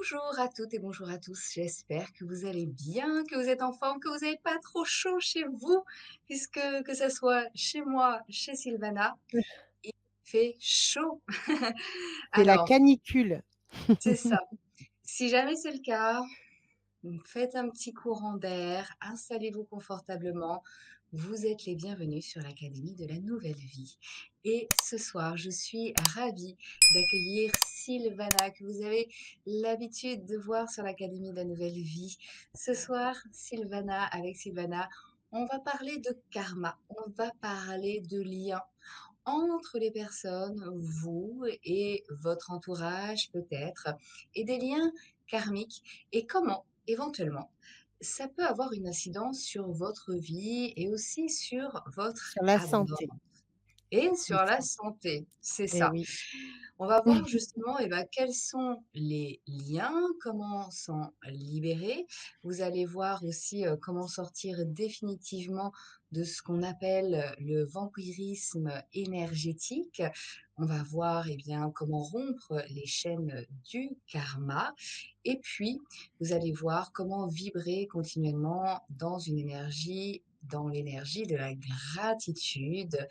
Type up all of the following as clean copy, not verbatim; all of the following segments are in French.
Bonjour à toutes et bonjour à tous. J'espère que vous allez bien, que vous êtes en forme, que vous n'avez pas trop chaud chez vous, puisque que ça soit chez moi, chez Sylvana, il fait chaud. C'est la Alors, canicule. c'est ça. Si jamais c'est le cas, faites un petit courant d'air, installez-vous confortablement. Vous êtes les bienvenus sur l'Académie de la Nouvelle Vie. Et ce soir, je suis ravie d'accueillir Sylvana, que vous avez l'habitude de voir sur l'Académie de la Nouvelle Vie. Ce soir, avec Sylvana, on va parler de karma, on va parler de liens entre les personnes, vous et votre entourage peut-être, et des liens karmiques, et comment, éventuellement, ça peut avoir une incidence sur votre vie et aussi sur votre Sur la abondance. santé, Et c'est sur la ça. santé, c'est Eh ça. oui. On va voir justement quels sont les liens, comment s'en libérer. Vous allez voir aussi comment sortir définitivement de ce qu'on appelle le vampirisme énergétique. On va voir comment rompre les chaînes du karma. Et puis, vous allez voir comment vibrer continuellement dans l'énergie de la gratitude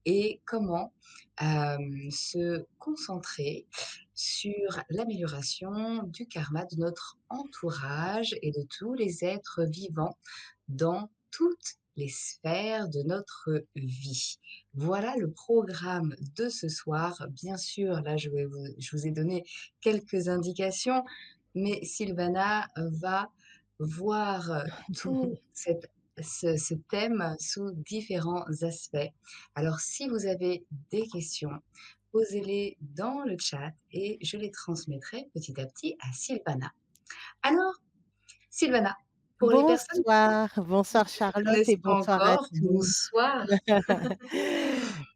et comment se concentrer sur l'amélioration du karma de notre entourage et de tous les êtres vivants dans toutes les sphères de notre vie. Voilà le programme de ce soir. Bien sûr, là, je vous ai donné quelques indications, mais Sylvana va voir tout ce thème sous différents aspects. Alors, si vous avez des questions, posez-les dans le chat et je les transmettrai petit à petit à Sylvana. Alors, Sylvana, pour les personnes Bonsoir, qui bonsoir ne te Charlotte et connaissent pas bonsoir à encore, tous. bonsoir.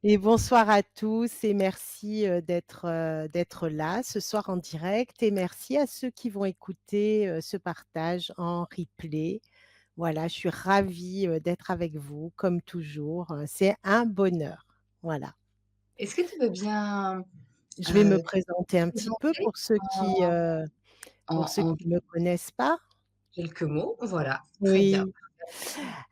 Et bonsoir à tous et merci, d'être là ce soir en direct et merci à ceux qui vont écouter, ce partage en replay. Voilà, je suis ravie, d'être avec vous comme toujours, c'est un bonheur. Voilà. Est-ce que tu veux bien Je vais me te présenter un petit peu présenter pour ceux en qui ne me connaissent pas. quelques mots? Voilà, très bien. Oui.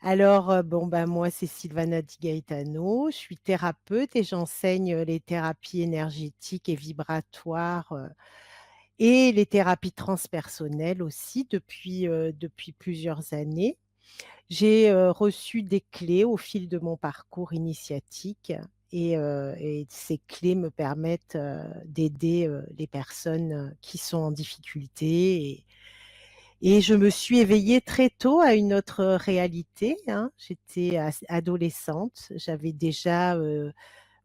Alors, bon, ben, moi, c'est Sylvana Di Gaetano. Je suis thérapeute et j'enseigne, les thérapies énergétiques et vibratoires, et les thérapies transpersonnelles aussi depuis plusieurs années. J'ai, reçu des clés au fil de mon parcours initiatique et ces clés me permettent, d'aider, les personnes, qui sont en difficulté et je me suis éveillée très tôt à une autre réalité, hein. J'étais adolescente, j'avais déjà,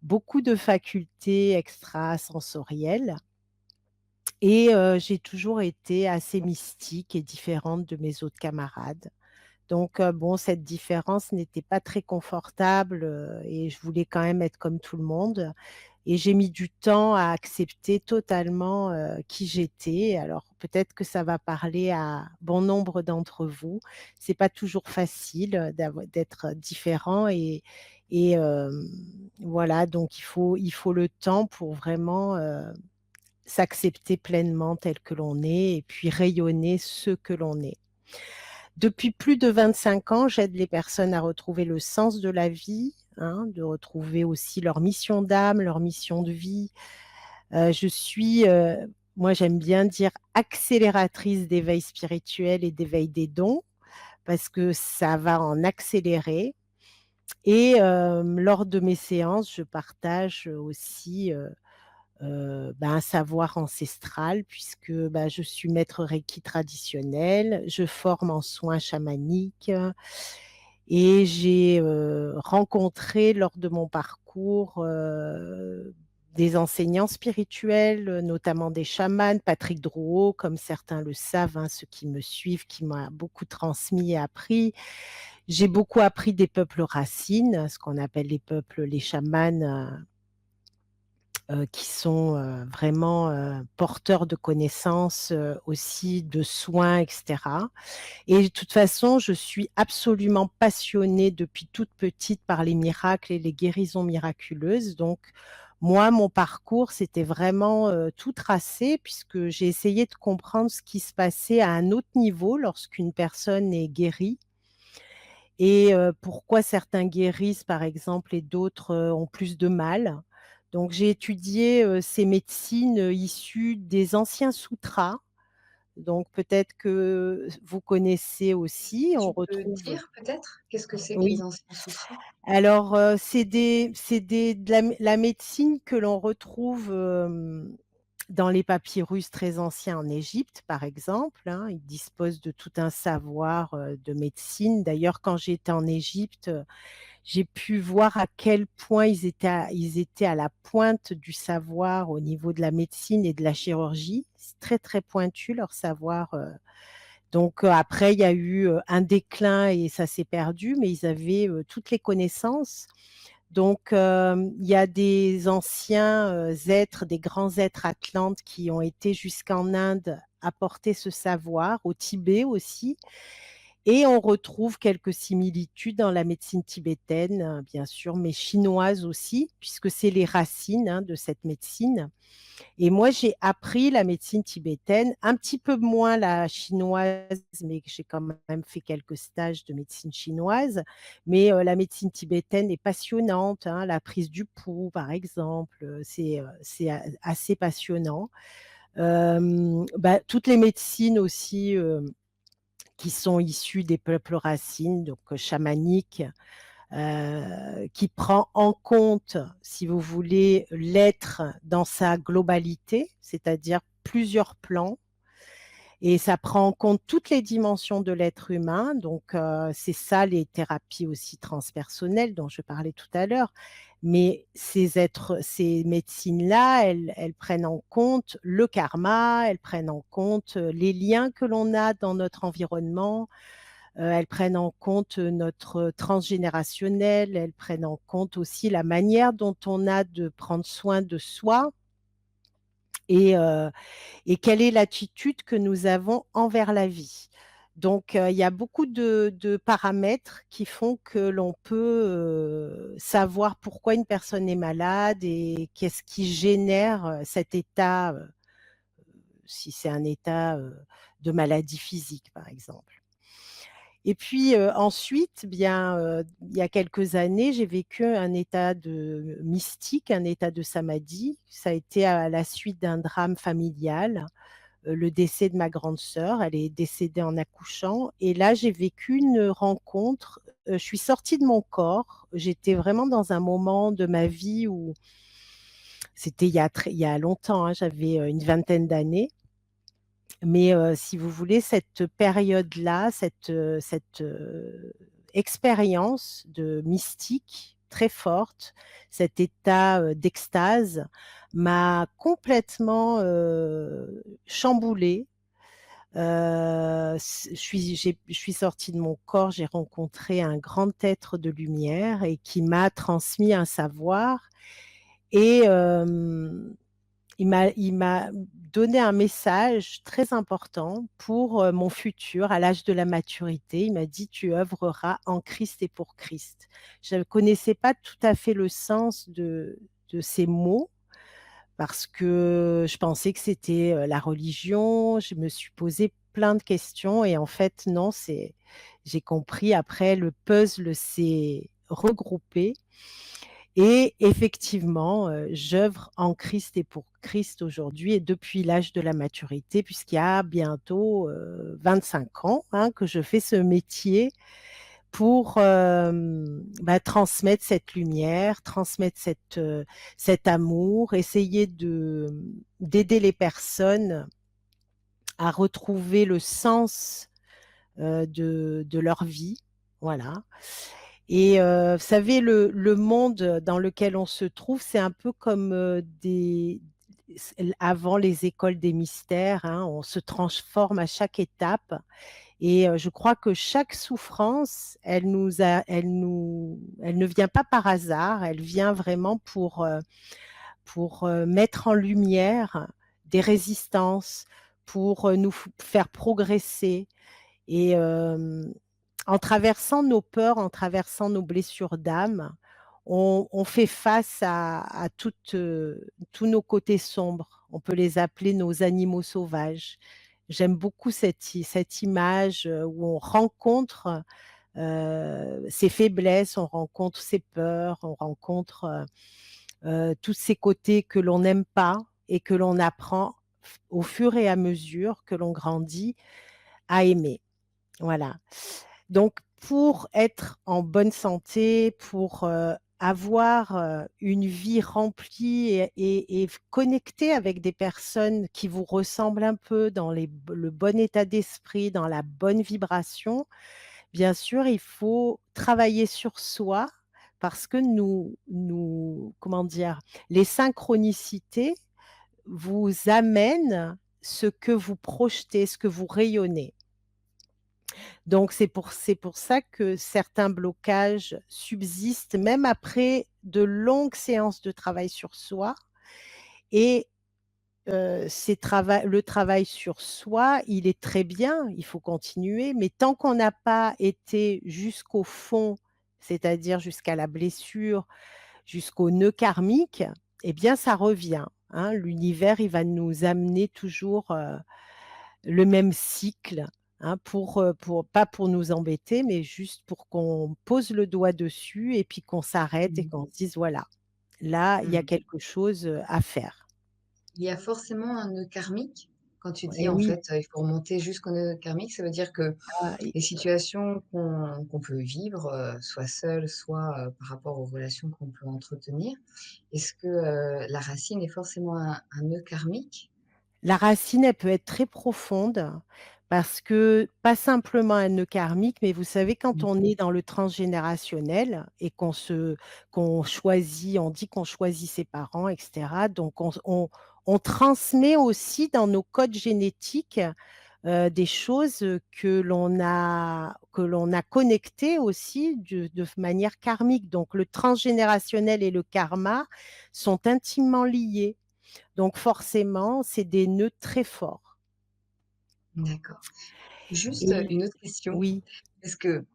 beaucoup de facultés extrasensorielles et j'ai toujours été assez mystique et différente de mes autres camarades. Donc bon, cette différence n'était pas très confortable, et je voulais quand même être comme tout le monde et j'ai mis du temps à accepter totalement, qui j'étais. Alors peut-être que ça va parler à bon nombre d'entre vous. C'est pas toujours facile, d'être différent et voilà, donc il faut le temps pour vraiment, s'accepter pleinement tel que l'on est et puis rayonner ce que l'on est. Depuis plus de 25 ans, j'aide les personnes à retrouver le sens de la vie, hein, de retrouver aussi leur mission d'âme, leur mission de vie. Je suis, moi j'aime bien dire accélératrice d'éveil spirituel et d'éveil des dons, parce que ça va en accélérer et lors de mes séances, je partage aussi, un savoir ancestral puisque, je suis maître reiki traditionnel, je forme en soins chamaniques et j'ai, rencontré lors de mon parcours, des enseignants spirituels, notamment des chamans, Patrick Drouot, comme certains le savent, hein, ceux qui me suivent, qui m'a beaucoup transmis et appris. J'ai beaucoup appris des peuples racines, ce qu'on appelle les chamans, qui sont, vraiment, porteurs de connaissances, aussi de soins et cetera et de toute façon, je suis absolument passionnée depuis toute petite par les miracles et les guérisons miraculeuses donc Moi, mon parcours, c'était vraiment, tout tracé puisque j'ai essayé de comprendre ce qui se passait à un autre niveau lorsqu'une personne est guérie et pourquoi certains guérissent, par exemple, et d'autres, ont plus de mal. Donc j'ai étudié, ces médecines, issues des anciens sutras. Donc peut-être que vous connaissez aussi, on Tu peux retrouve dire peut-être? Qu'est-ce que c'est que les oui. anciens sutras? Alors, c'est de la médecine que l'on retrouve, dans les papyrus très anciens en Égypte, par exemple, hein. Ils disposent de tout un savoir, de médecine. D'ailleurs, quand j'étais en Égypte, j'ai pu voir à quel point ils étaient à la pointe du savoir au niveau de la médecine et de la chirurgie. C'est très, très pointu leur savoir, donc après il y a eu, un déclin et ça s'est perdu, mais ils avaient, toutes les connaissances. Donc il y a des anciens, êtres, des grands êtres atlantes qui ont été jusqu'en Inde apporter ce savoir, au Tibet aussi et on retrouve quelques similitudes dans la médecine tibétaine, bien sûr, mais chinoise aussi, puisque c'est les racines, hein, de cette médecine. Et moi, j'ai appris la médecine tibétaine, un petit peu moins la chinoise, mais j'ai quand même fait quelques stages de médecine chinoise. Mais la médecine tibétaine est passionnante, hein, la prise du pouls, par exemple, c'est assez passionnant. Bah, toutes les médecines aussi, qui sont issues des peuples racines, donc chamaniques, qui prend en compte, si vous voulez, l'être dans sa globalité, c'est-à-dire plusieurs plans et ça prend en compte toutes les dimensions de l'être humain. Donc c'est ça les thérapies aussi transpersonnelles dont je parlais tout à l'heure. Mais ces médecines-là, elles prennent en compte le karma, elles prennent en compte, les liens que l'on a dans notre environnement, elles prennent en compte notre transgénérationnel, elles prennent en compte aussi la manière dont on a de prendre soin de soi et heu et quelle est l'attitude que nous avons envers la vie. Donc il y a beaucoup de paramètres qui font que l'on peut, savoir pourquoi une personne est malade et qu'est-ce qui génère, cet état, si c'est un état, de maladie physique, par exemple. Et puis, ensuite, bien, il y a quelques années, j'ai vécu un état de mystique, un état de samadhi. Ça a été à la suite d'un drame familial, le décès de ma grande sœur. Elle est décédée en accouchant et là, j'ai vécu une rencontre, je suis sortie de mon corps. J'étais vraiment dans un moment de ma vie où c'était il y a longtemps, hein, j'avais, une vingtaine d'années mais si vous voulez, cette période-là, expérience de mystique très forte, cet état, d'extase m'a complètement, chamboulée. Je suis sortie de mon corps, j'ai rencontré un grand être de lumière et qui m'a transmis un savoir et il m'a donné un message très important pour, mon futur à l'âge de la maturité. Il m'a dit: «Tu œuvreras en Christ et pour Christ». Je ne connaissais pas tout à fait le sens de ces mots parce que je pensais que c'était, la religion. Je me suis posé plein de questions et en fait non, c'est j'ai compris après le puzzle s'est regroupé et effectivement, j'œuvre en Christ et pour Christ aujourd'hui et depuis l'âge de la maturité puisqu'il y a bientôt, 25 ans, hein, que je fais ce métier pour, bah, transmettre cette lumière, transmettre cet amour, essayer d'aider les personnes à retrouver le sens, de leur vie. Voilà. Et vous savez, le monde dans lequel on se trouve, c'est un peu comme, avant les écoles des mystères, hein, on se transforme à chaque étape et je crois que chaque souffrance, elle ne vient pas par hasard, elle vient vraiment pour, mettre en lumière des résistances, pour, nous faire progresser et en traversant nos peurs, en traversant nos blessures d'âme, on fait face à tous nos côtés sombres. On peut les appeler nos animaux sauvages. J'aime beaucoup cette image, où on rencontre, ses faiblesses, on rencontre ses peurs, on rencontre, tous ces côtés que l'on n'aime pas et que l'on apprend au fur et à mesure que l'on grandit à aimer. Voilà. Donc pour être en bonne santé, pour, avoir, une vie remplie et connecter avec des personnes qui vous ressemblent un peu dans le bon état d'esprit, dans la bonne vibration, bien sûr, il faut travailler sur soi parce que comment dire? Les synchronicités vous amènent ce que vous projetez, ce que vous rayonnez. Donc c'est pour ça que certains blocages subsistent même après de longues séances de travail sur soi et le travail sur soi, il est très bien, il faut continuer, mais tant qu'on n'a pas été jusqu'au fond, c'est-à-dire jusqu'à la blessure, jusqu'au nœud karmique, eh bien ça revient, hein. L'univers, il va nous amener toujours, le même cycle, hein, pour pas pour nous embêter, mais juste pour qu'on pose le doigt dessus et puis qu'on s'arrête et Mmh. qu'on se dise: «Voilà, là, il y a Mmh. quelque chose, à faire». Il y a forcément un nœud karmique? Quand tu dis, Et en oui, fait, il faut remonter jusqu'au nœud karmique, ça veut dire que et les situations qu'on peut vivre, soit seul, soit, par rapport aux relations qu'on peut entretenir, est-ce que, la racine est forcément un nœud karmique? la racine, elle peut être très profonde parce que pas simplement un nœud karmique, mais vous savez quand Mmh. on est dans le transgénérationnel et qu'on choisit on dit qu'on choisit ses parents et cetera, donc on transmet aussi dans nos codes génétiques, des choses, que l'on a connectées aussi de manière karmique. Donc le transgénérationnel et le karma sont intimement liés. Donc forcément, c'est des nœuds très forts D'accord. Juste, et une autre question, oui, parce que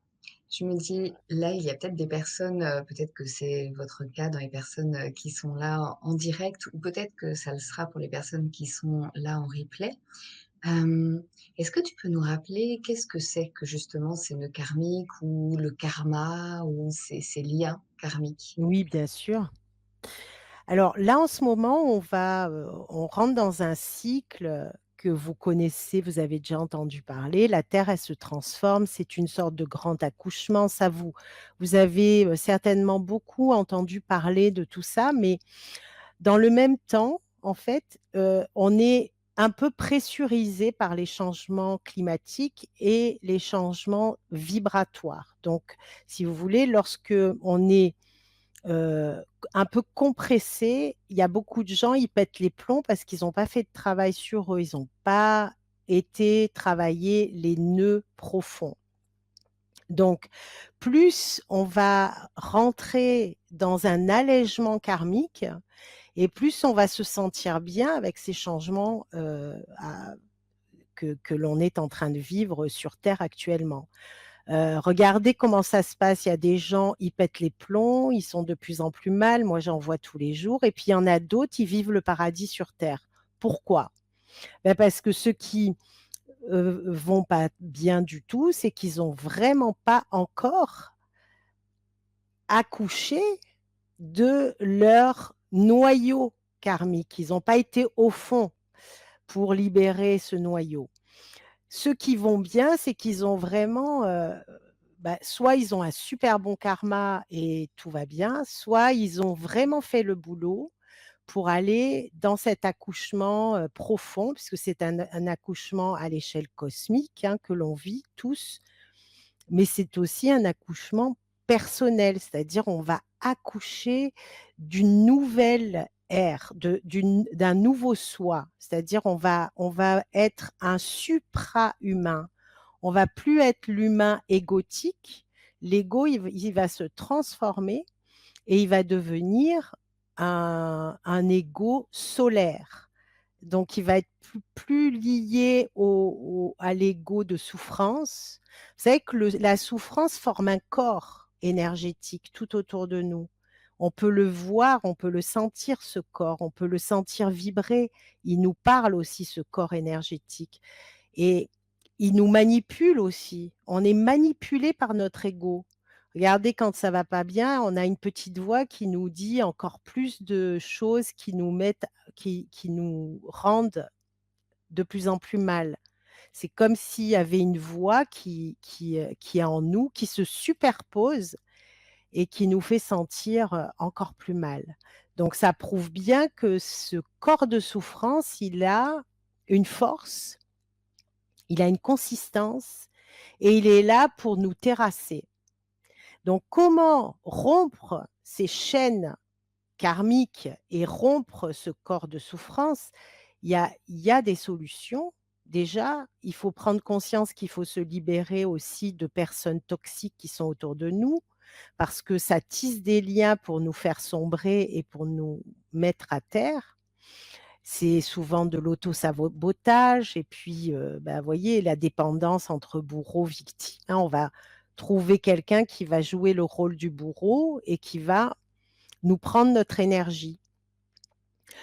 je me dis, là, il y a peut-être des personnes, peut-être que c'est votre cas dans les personnes, qui sont là en direct ou peut-être que ça le sera pour les personnes qui sont là en replay. Est-ce que tu peux nous rappeler qu'est-ce que c'est que justement ces nœuds karmiques ou le karma ou ces liens karmiques? oui, bien sûr. Alors là, en ce moment, on rentre dans un cycle, que vous connaissez, vous avez déjà entendu parler. La Terre, elle se transforme, c'est une sorte de grand accouchement. Ça vous avez, certainement beaucoup entendu parler de tout ça, mais dans le même temps, en fait, on est un peu pressurisé par les changements climatiques et les changements vibratoires. Donc, si vous voulez, lorsque on est Heu, un peu compressé. Il y a beaucoup de gens, ils pètent les plombs parce qu'ils ont pas fait de travail sur eux. Ils ont pas été travailler les nœuds profonds. Donc, plus on va rentrer dans un allègement karmique et plus on va se sentir bien avec ces changements, que l'on est en train de vivre sur terre actuellement. Regardez comment ça se passe. Il y a des gens, ils pètent les plombs, ils sont de plus en plus mal. Moi, j'en vois tous les jours et puis il y en a d'autres, ils vivent le paradis sur terre. Pourquoi? Parce que ceux qui, vont pas bien du tout, c'est qu'ils ont vraiment pas encore accouché de leur noyau karmique. Ils ont pas été au fond pour libérer ce noyau. Ceux qui vont bien, c'est qu'ils ont vraiment, soit ils ont un super bon karma et tout va bien, soit ils ont vraiment fait le boulot pour aller dans cet accouchement, profond, puisque c'est un accouchement à l'échelle cosmique, hein, que l'on vit tous, mais c'est aussi un accouchement personnel, c'est-à-dire on va accoucher d'une nouvelle ère, d'un nouveau soi, c'est-à-dire on va être un supra-humain. On va plus être l'humain égotique. L'ego, il va se transformer et il va devenir un ego solaire. Donc il va être plus lié à l'ego de souffrance. Vous savez que la souffrance forme un corps énergétique tout autour de nous. On peut le voir, on peut le sentir ce corps, on peut le sentir vibrer. Il nous parle aussi ce corps énergétique et il nous manipule aussi. On est manipulé par notre ego. Regardez quand ça va pas bien, on a une petite voix qui nous dit encore plus de choses qui nous mettent qui nous rendent de plus en plus mal. C'est comme s'il y avait une voix qui est en nous, qui se superpose et qui nous fait sentir, encore plus mal. Donc ça prouve bien que ce corps de souffrance, il a une force, il a une consistance et il est là pour nous terrasser. Donc comment rompre ces chaînes karmiques et rompre ce corps de souffrance? Il y a des solutions. Déjà, il faut prendre conscience qu'il faut se libérer aussi de personnes toxiques qui sont autour de nous, parce que ça tisse des liens pour nous faire sombrer et pour nous mettre à terre. C'est souvent de l'auto-sabotage et puis, bah, voyez la dépendance entre bourreau, victime, hein. On va trouver quelqu'un qui va jouer le rôle du bourreau et qui va nous prendre notre énergie.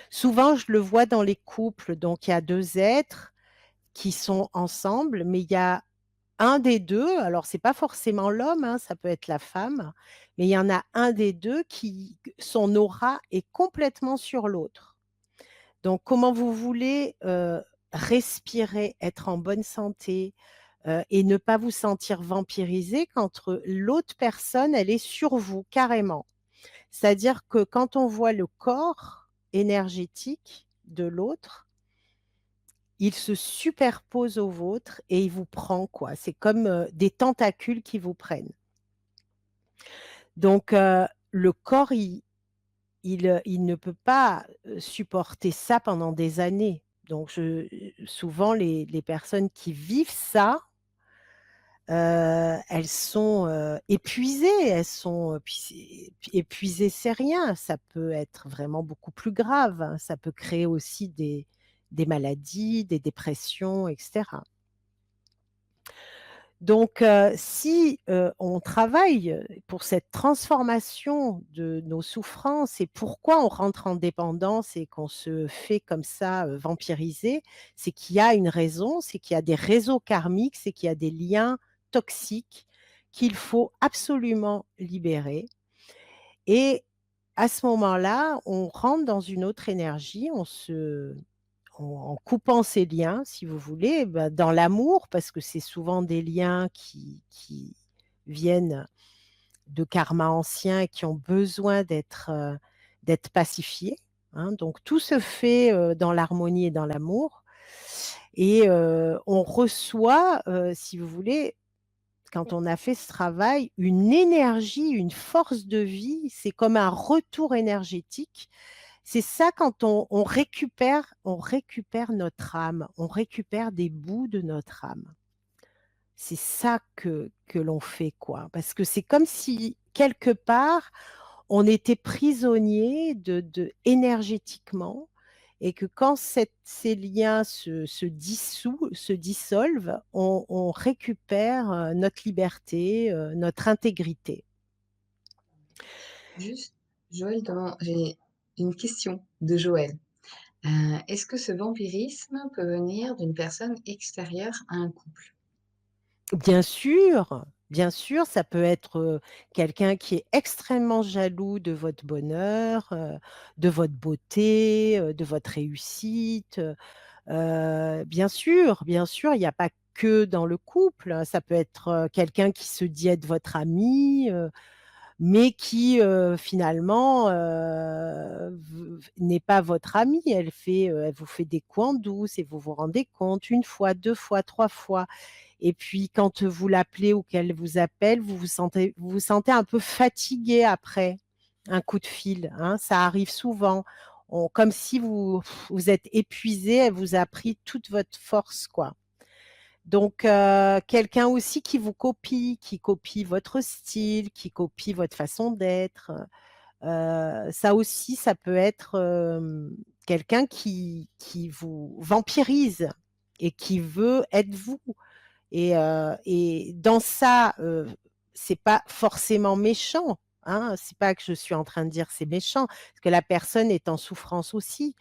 Souvent, je le vois dans les couples, donc il y a 2 êtres qui sont ensemble, mais il y a un des 2, alors c'est pas forcément l'homme, hein, ça peut être la femme, mais il y en a un des 2 qui son aura est complètement sur l'autre. Donc comment vous voulez, respirer, être en bonne santé, et ne pas vous sentir vampirisé quand, l'autre personne, elle est sur vous carrément? C'est-à-dire que quand on voit le corps énergétique de l'autre, il se superpose au vôtre et il vous prend quoi. C'est comme, des tentacules qui vous prennent. Donc le corps, il ne peut pas, supporter ça pendant des années. Donc souvent les personnes qui vivent ça, elles sont, épuisées, elles sont, puis épuisées, c'est rien, ça peut être vraiment beaucoup plus grave, hein. Ça peut créer aussi des maladies, des dépressions et cetera. Donc si, on travaille, pour cette transformation de nos souffrances et pourquoi on rentre en dépendance et qu'on se fait comme ça, vampiriser, c'est qu'il y a une raison, c'est qu'il y a des réseaux karmiques, c'est qu'il y a des liens toxiques qu'il faut absolument libérer et à ce moment-là, on rentre dans une autre énergie, en coupant ces liens, si vous voulez, bah, dans l'amour, parce que c'est souvent des liens qui viennent de karma anciens et qui ont besoin d'être pacifiés, hein. Donc tout se fait, dans l'harmonie et dans l'amour et on reçoit, si vous voulez, quand on a fait ce travail, une énergie, une force de vie. C'est comme un retour énergétique. C'est ça quand on récupère notre âme, on récupère des bouts de notre âme. C'est ça que l'on fait, quoi. Parce que c'est comme si, quelque part, on était prisonnier de énergétiquement et que quand ces liens se dissolvent, on récupère, notre liberté, notre intégrité. Juste, Joël, j'ai une question de Joël. Est-ce que ce vampirisme peut venir d'une personne extérieure à un couple? Bien sûr, ça peut être, quelqu'un qui est extrêmement jaloux de votre bonheur, de votre beauté, de votre réussite, bien sûr, il n'y a pas que dans le couple, hein. Ça peut être, quelqu'un qui se dit être votre ami, mais qui, finalement, n'est pas votre amie. Elle vous fait des coups en douce et vous vous rendez compte une fois, 2 fois, 3 fois et puis quand vous l'appelez ou qu'elle vous appelle, vous vous sentez un peu fatigué après un coup de fil, hein. Ça arrive souvent. Comme si vous êtes épuisé, elle vous a pris toute votre force, quoi. Donc quelqu'un aussi qui copie votre style, qui copie votre façon d'être, ça aussi, ça peut être, quelqu'un qui vous vampirise et qui veut être vous et dans ça, c'est pas forcément méchant, hein. C'est pas que je suis en train de dire: «C'est méchant», parce que la personne est en souffrance aussi.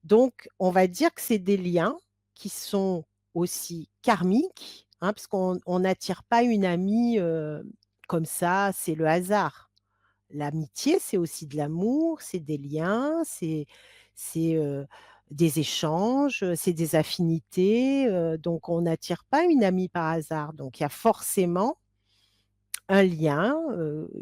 Donc on va dire que c'est des liens qui sont aussi karmiques, hein, parce qu'on n'attire pas une amie, comme ça, c'est le hasard. L'amitié, c'est aussi de l'amour, c'est des liens, c'est des échanges, c'est des affinités, donc on n'attire pas une amie par hasard. Donc il y a forcément un lien,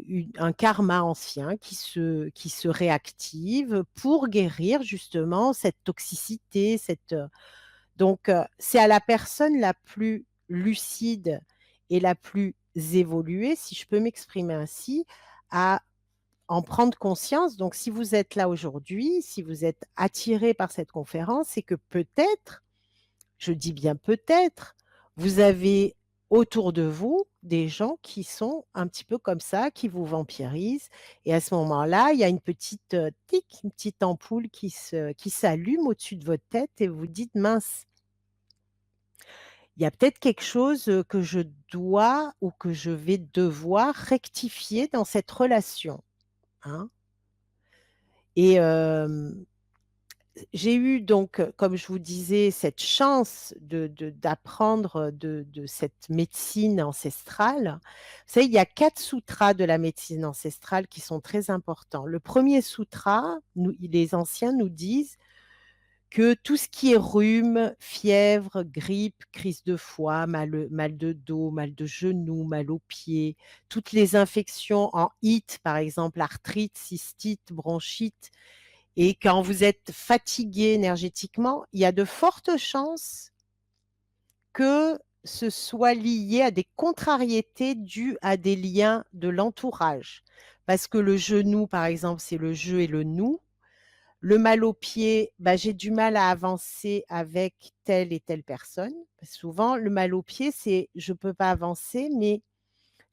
une un karma ancien qui se réactive pour guérir justement cette toxicité, c'est à la personne la plus lucide et la plus évoluée, si je peux m'exprimer ainsi, à en prendre conscience. Donc si vous êtes là aujourd'hui, si vous êtes attiré par cette conférence, c'est que peut-être, je dis bien peut-être, vous avez autour de vous des gens qui sont un petit peu comme ça, qui vous vampirisent et à ce moment-là, il y a une petite, tic, une petite ampoule qui s'allume au-dessus de votre tête et vous dites: «Mince, il y a peut-être quelque chose, que je dois ou que je vais devoir rectifier dans cette relation», hein. Et j'ai eu donc, comme je vous disais, cette chance d'apprendre de cette médecine ancestrale. Vous savez, il y a 4 sutras de la médecine ancestrale qui sont très importants. Le premier sutra, les anciens nous disent que tout ce qui est rhume, fièvre, grippe, crise de foie, mal de dos, mal de genou, mal aux pieds, toutes les infections en it, par exemple, arthrite, cystite, bronchite, et quand vous êtes fatigué énergétiquement, il y a de fortes chances que ce soit lié à des contrariétés dues à des liens de l'entourage. Parce que le genou, par exemple, c'est le «je» et le «nous». Le mal aux pieds, bah, j'ai du mal à avancer avec telle et telle personne. Souvent, le mal aux pieds, c'est je peux pas avancer, mais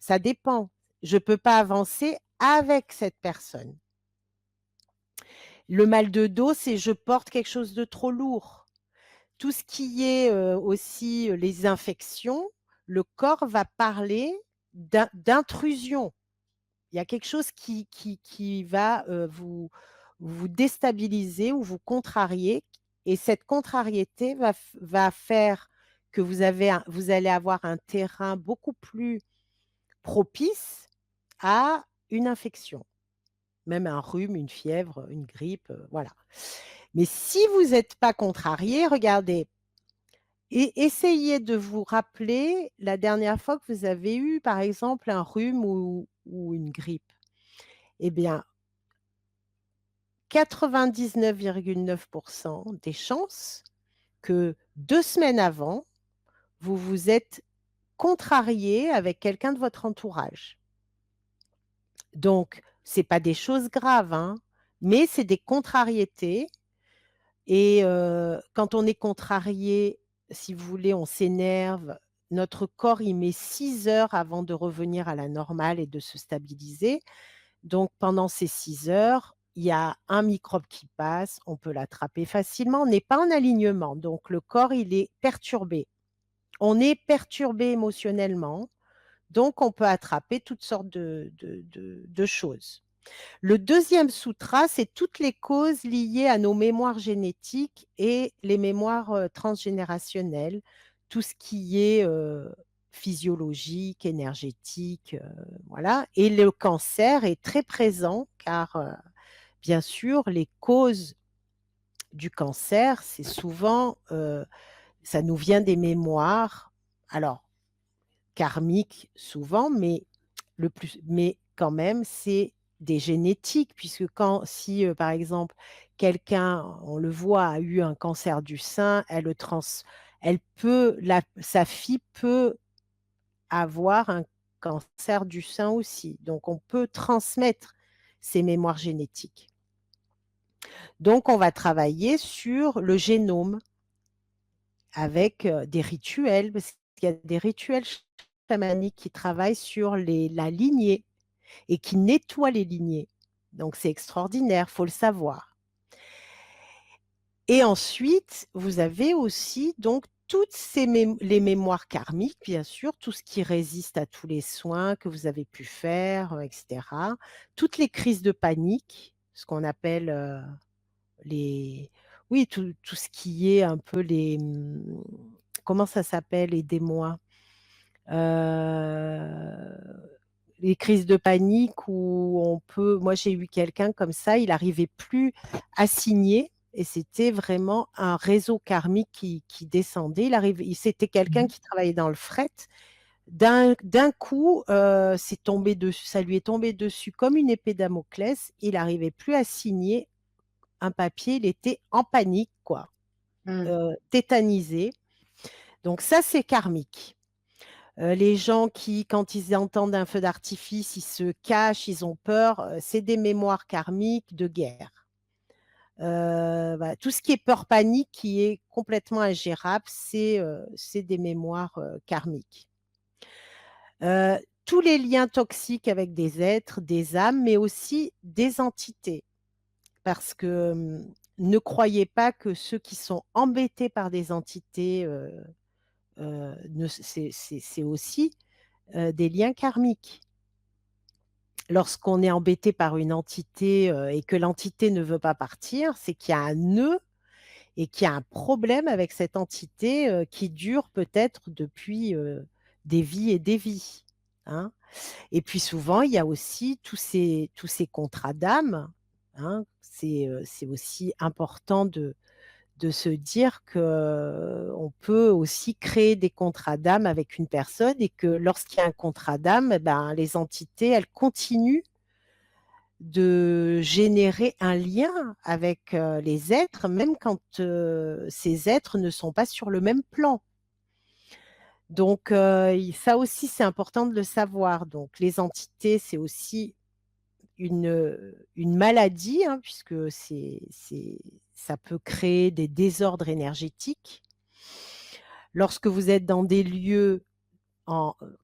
ça dépend. Je peux pas avancer avec cette personne. Le mal de dos, c'est je porte quelque chose de trop lourd. Tout ce qui est, aussi, les infections, le corps va parler d'intrusion. Il y a quelque chose qui va, vous déstabiliser ou vous contrarier et cette contrariété va faire que vous allez avoir un terrain beaucoup plus propice à une infection, même un rhume, une fièvre, une grippe, voilà. Mais si vous êtes pas contrarié, regardez, et essayez de vous rappeler la dernière fois que vous avez eu, par exemple, un rhume ou une grippe. Eh bien, 99,9 des chances que 2 semaines avant, vous vous êtes contrarié avec quelqu'un de votre entourage. Donc, c'est pas des choses graves, hein, mais c'est des contrariétés et quand on est contrarié, si vous voulez, on s'énerve, notre corps, il met 6 heures avant de revenir à la normale et de se stabiliser. Donc pendant ces 6 heures, il y a un microbe qui passe, on peut l'attraper facilement, on n'est pas en alignement, donc le corps, il est perturbé. On est perturbé émotionnellement, donc on peut attraper toutes sortes de choses. Le deuxième sutra, c'est toutes les causes liées à nos mémoires génétiques et les mémoires, transgénérationnelles, tout ce qui est, physiologique, énergétique, voilà, et le cancer est très présent car, bien sûr, les causes du cancer, c'est souvent, ça nous vient des mémoires, alors karmiques souvent, mais quand même, c'est des génétiques puisque si, par exemple, quelqu'un, on le voit, a eu un cancer du sein, elle peut la sa fille peut avoir un cancer du sein aussi. Donc on peut transmettre ces mémoires génétiques. Donc on va travailler sur le génome avec, des rituels, parce qu'il y a des rituels chamaniques qui travaillent sur la lignée et qui nettoient les lignées. Donc c'est extraordinaire, faut le savoir. Et ensuite, vous avez aussi donc toutes ces les mémoires karmiques, bien sûr, tout ce qui résiste à tous les soins que vous avez pu faire, et cetera. Toutes les crises de panique, ce qu'on appelle, les oui, tout ce qui est un peu les, comment ça s'appelle? Aidez-moi. Heu, les crises de panique où on peut moi, j'ai eu quelqu'un comme ça, il arrivait plus à signer et c'était vraiment un réseau karmique qui descendait. C'était quelqu'un Mmh. qui travaillait dans le fret. D'un coup, c'est tombé dessus ça lui est tombé dessus comme une épée Damoclès. Il arrivait plus à signer un papier, il était en panique, quoi, Mmh. tétanisé. Donc ça, c'est karmique. Les gens qui, quand ils entendent un feu d'artifice, ils se cachent, ils ont peur, c'est des mémoires karmiques de guerre. Voilà, tout ce qui est peur panique qui est complètement ingérable, c'est des mémoires, karmiques. Tous les liens toxiques avec des êtres, des âmes, mais aussi des entités. Parce que, ne croyez pas que ceux qui sont embêtés par des entités, ne c'est aussi, des liens karmiques. Lorsqu'on est embêté par une entité, et que l'entité ne veut pas partir, c'est qu'il y a un nœud et qu'il y a un problème avec cette entité, qui dure peut-être depuis, des vies et des vies, hein. Et puis souvent, il y a aussi tous ces contrats d'âme, hein. C'est aussi important de se dire qu'on peut aussi créer des contrats d'âme avec une personne et que lorsqu'il y a un contrat d'âme, et ben, les entités, elles continuent de générer un lien avec, les êtres, même quand, ces êtres ne sont pas sur le même plan. Donc, i ça aussi, c'est important de le savoir. Donc les entités, c'est aussi une maladie, hein, puisque ça peut créer des désordres énergétiques. Lorsque vous êtes dans des lieux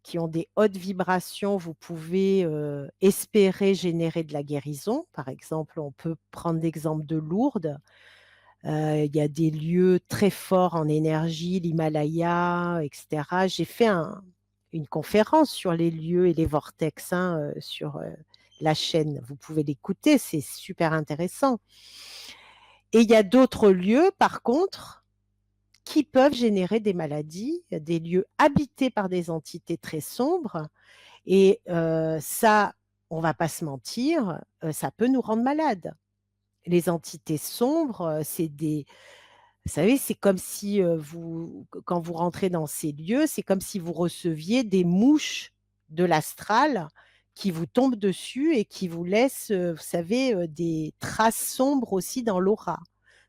qui ont des hautes vibrations, vous pouvez, espérer générer de la guérison. Par exemple, on peut prendre l'exemple de Lourdes. Il y a des lieux très forts en énergie, l'Himalaya et cetera. J'ai fait une conférence sur les lieux et les vortex, hein, sur, la chaîne. Vous pouvez l'écouter, c'est super intéressant. Et il y a d'autres lieux, par contre, qui peuvent générer des maladies, des lieux habités par des entités très sombres et ça, on va pas se mentir, ça peut nous rendre malades. Les entités sombres, c'est des vous savez, c'est comme si, quand vous rentrez dans ces lieux, c'est comme si vous receviez des mouches de l'astral qui vous tombent dessus et qui vous laissent, vous savez, des traces sombres aussi dans l'aura.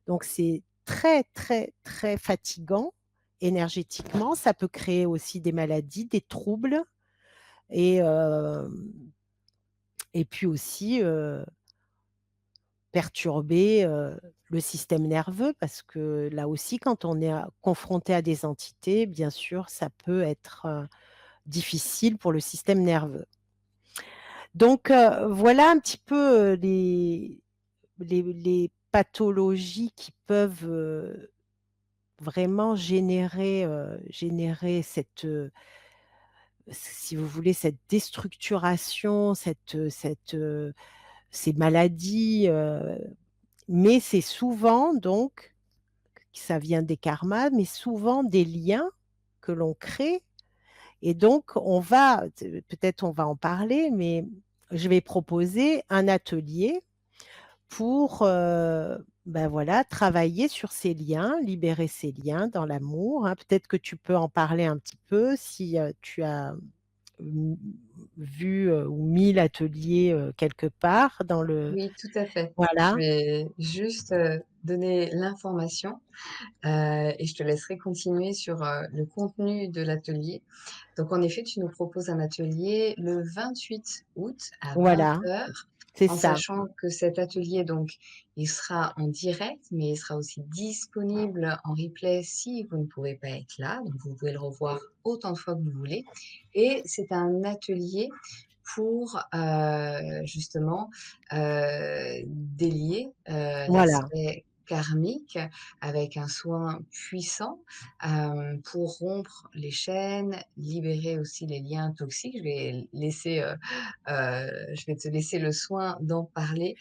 Donc c'est très, très, très fatigant énergétiquement. Ça peut créer aussi des maladies, des troubles et puis aussi, perturber, le système nerveux parce que là aussi quand on est confronté à des entités, bien sûr, ça peut être, difficile pour le système nerveux. Donc, voilà un petit peu, les pathologies qui peuvent, vraiment générer cette, si vous voulez, cette déstructuration, ces maladies, mais c'est souvent donc ça vient des karmas, mais souvent des liens que l'on crée et donc peut-être on va en parler, mais je vais proposer un atelier pour, bah, voilà, travailler sur ces liens, libérer ces liens dans l'amour, hein. Peut-être que tu peux en parler un petit peu si, tu as, mmh, vu, ou mis l'atelier, quelque part dans le Oui, tout à fait. Je voilà, vais juste, donner l'information, et je te laisserai continuer sur, le contenu de l'atelier. Donc en effet, tu nous proposes un atelier le 28 août à voilà, 20h, c'est en ça. sachant que cet atelier donc, il sera en direct, mais il sera aussi disponible en replay si vous ne pouvez pas être là, donc vous pouvez le revoir autant de fois que vous voulez et c'est un atelier pour, justement, délier, Voilà, karmique avec un soin puissant, pour rompre les chaînes, libérer aussi les liens toxiques. Je vais te laisser le soin d'en parler.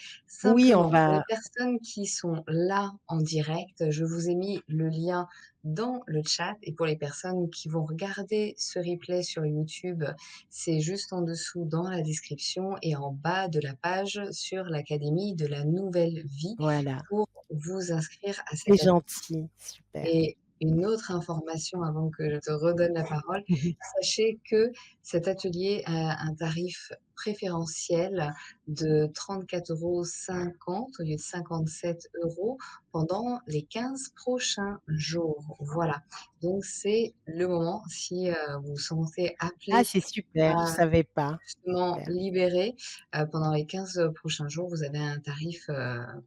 Oui, on Simplement, pour les va personnes qui sont là en direct, je vous ai mis le lien dans le chat et pour les personnes qui vont regarder ce replay sur YouTube, c'est juste en dessous dans la description et en bas de la page sur l'Académie de la nouvelle vie voilà, pour vous inscrire à c'est cet atelier. gentil, super. Et une autre information avant que je te redonne la parole, Mmh mh. sachez que cet atelier a un tarif préférentiel de 34,50 € au lieu de 57 € pendant les 15 prochains jours. Voilà, donc c'est le moment si, vous vous sentez Ah, appelé c'est super, je à savais pas. justement Super. libérer, pendant les 15 prochains jours, vous avez un tarif,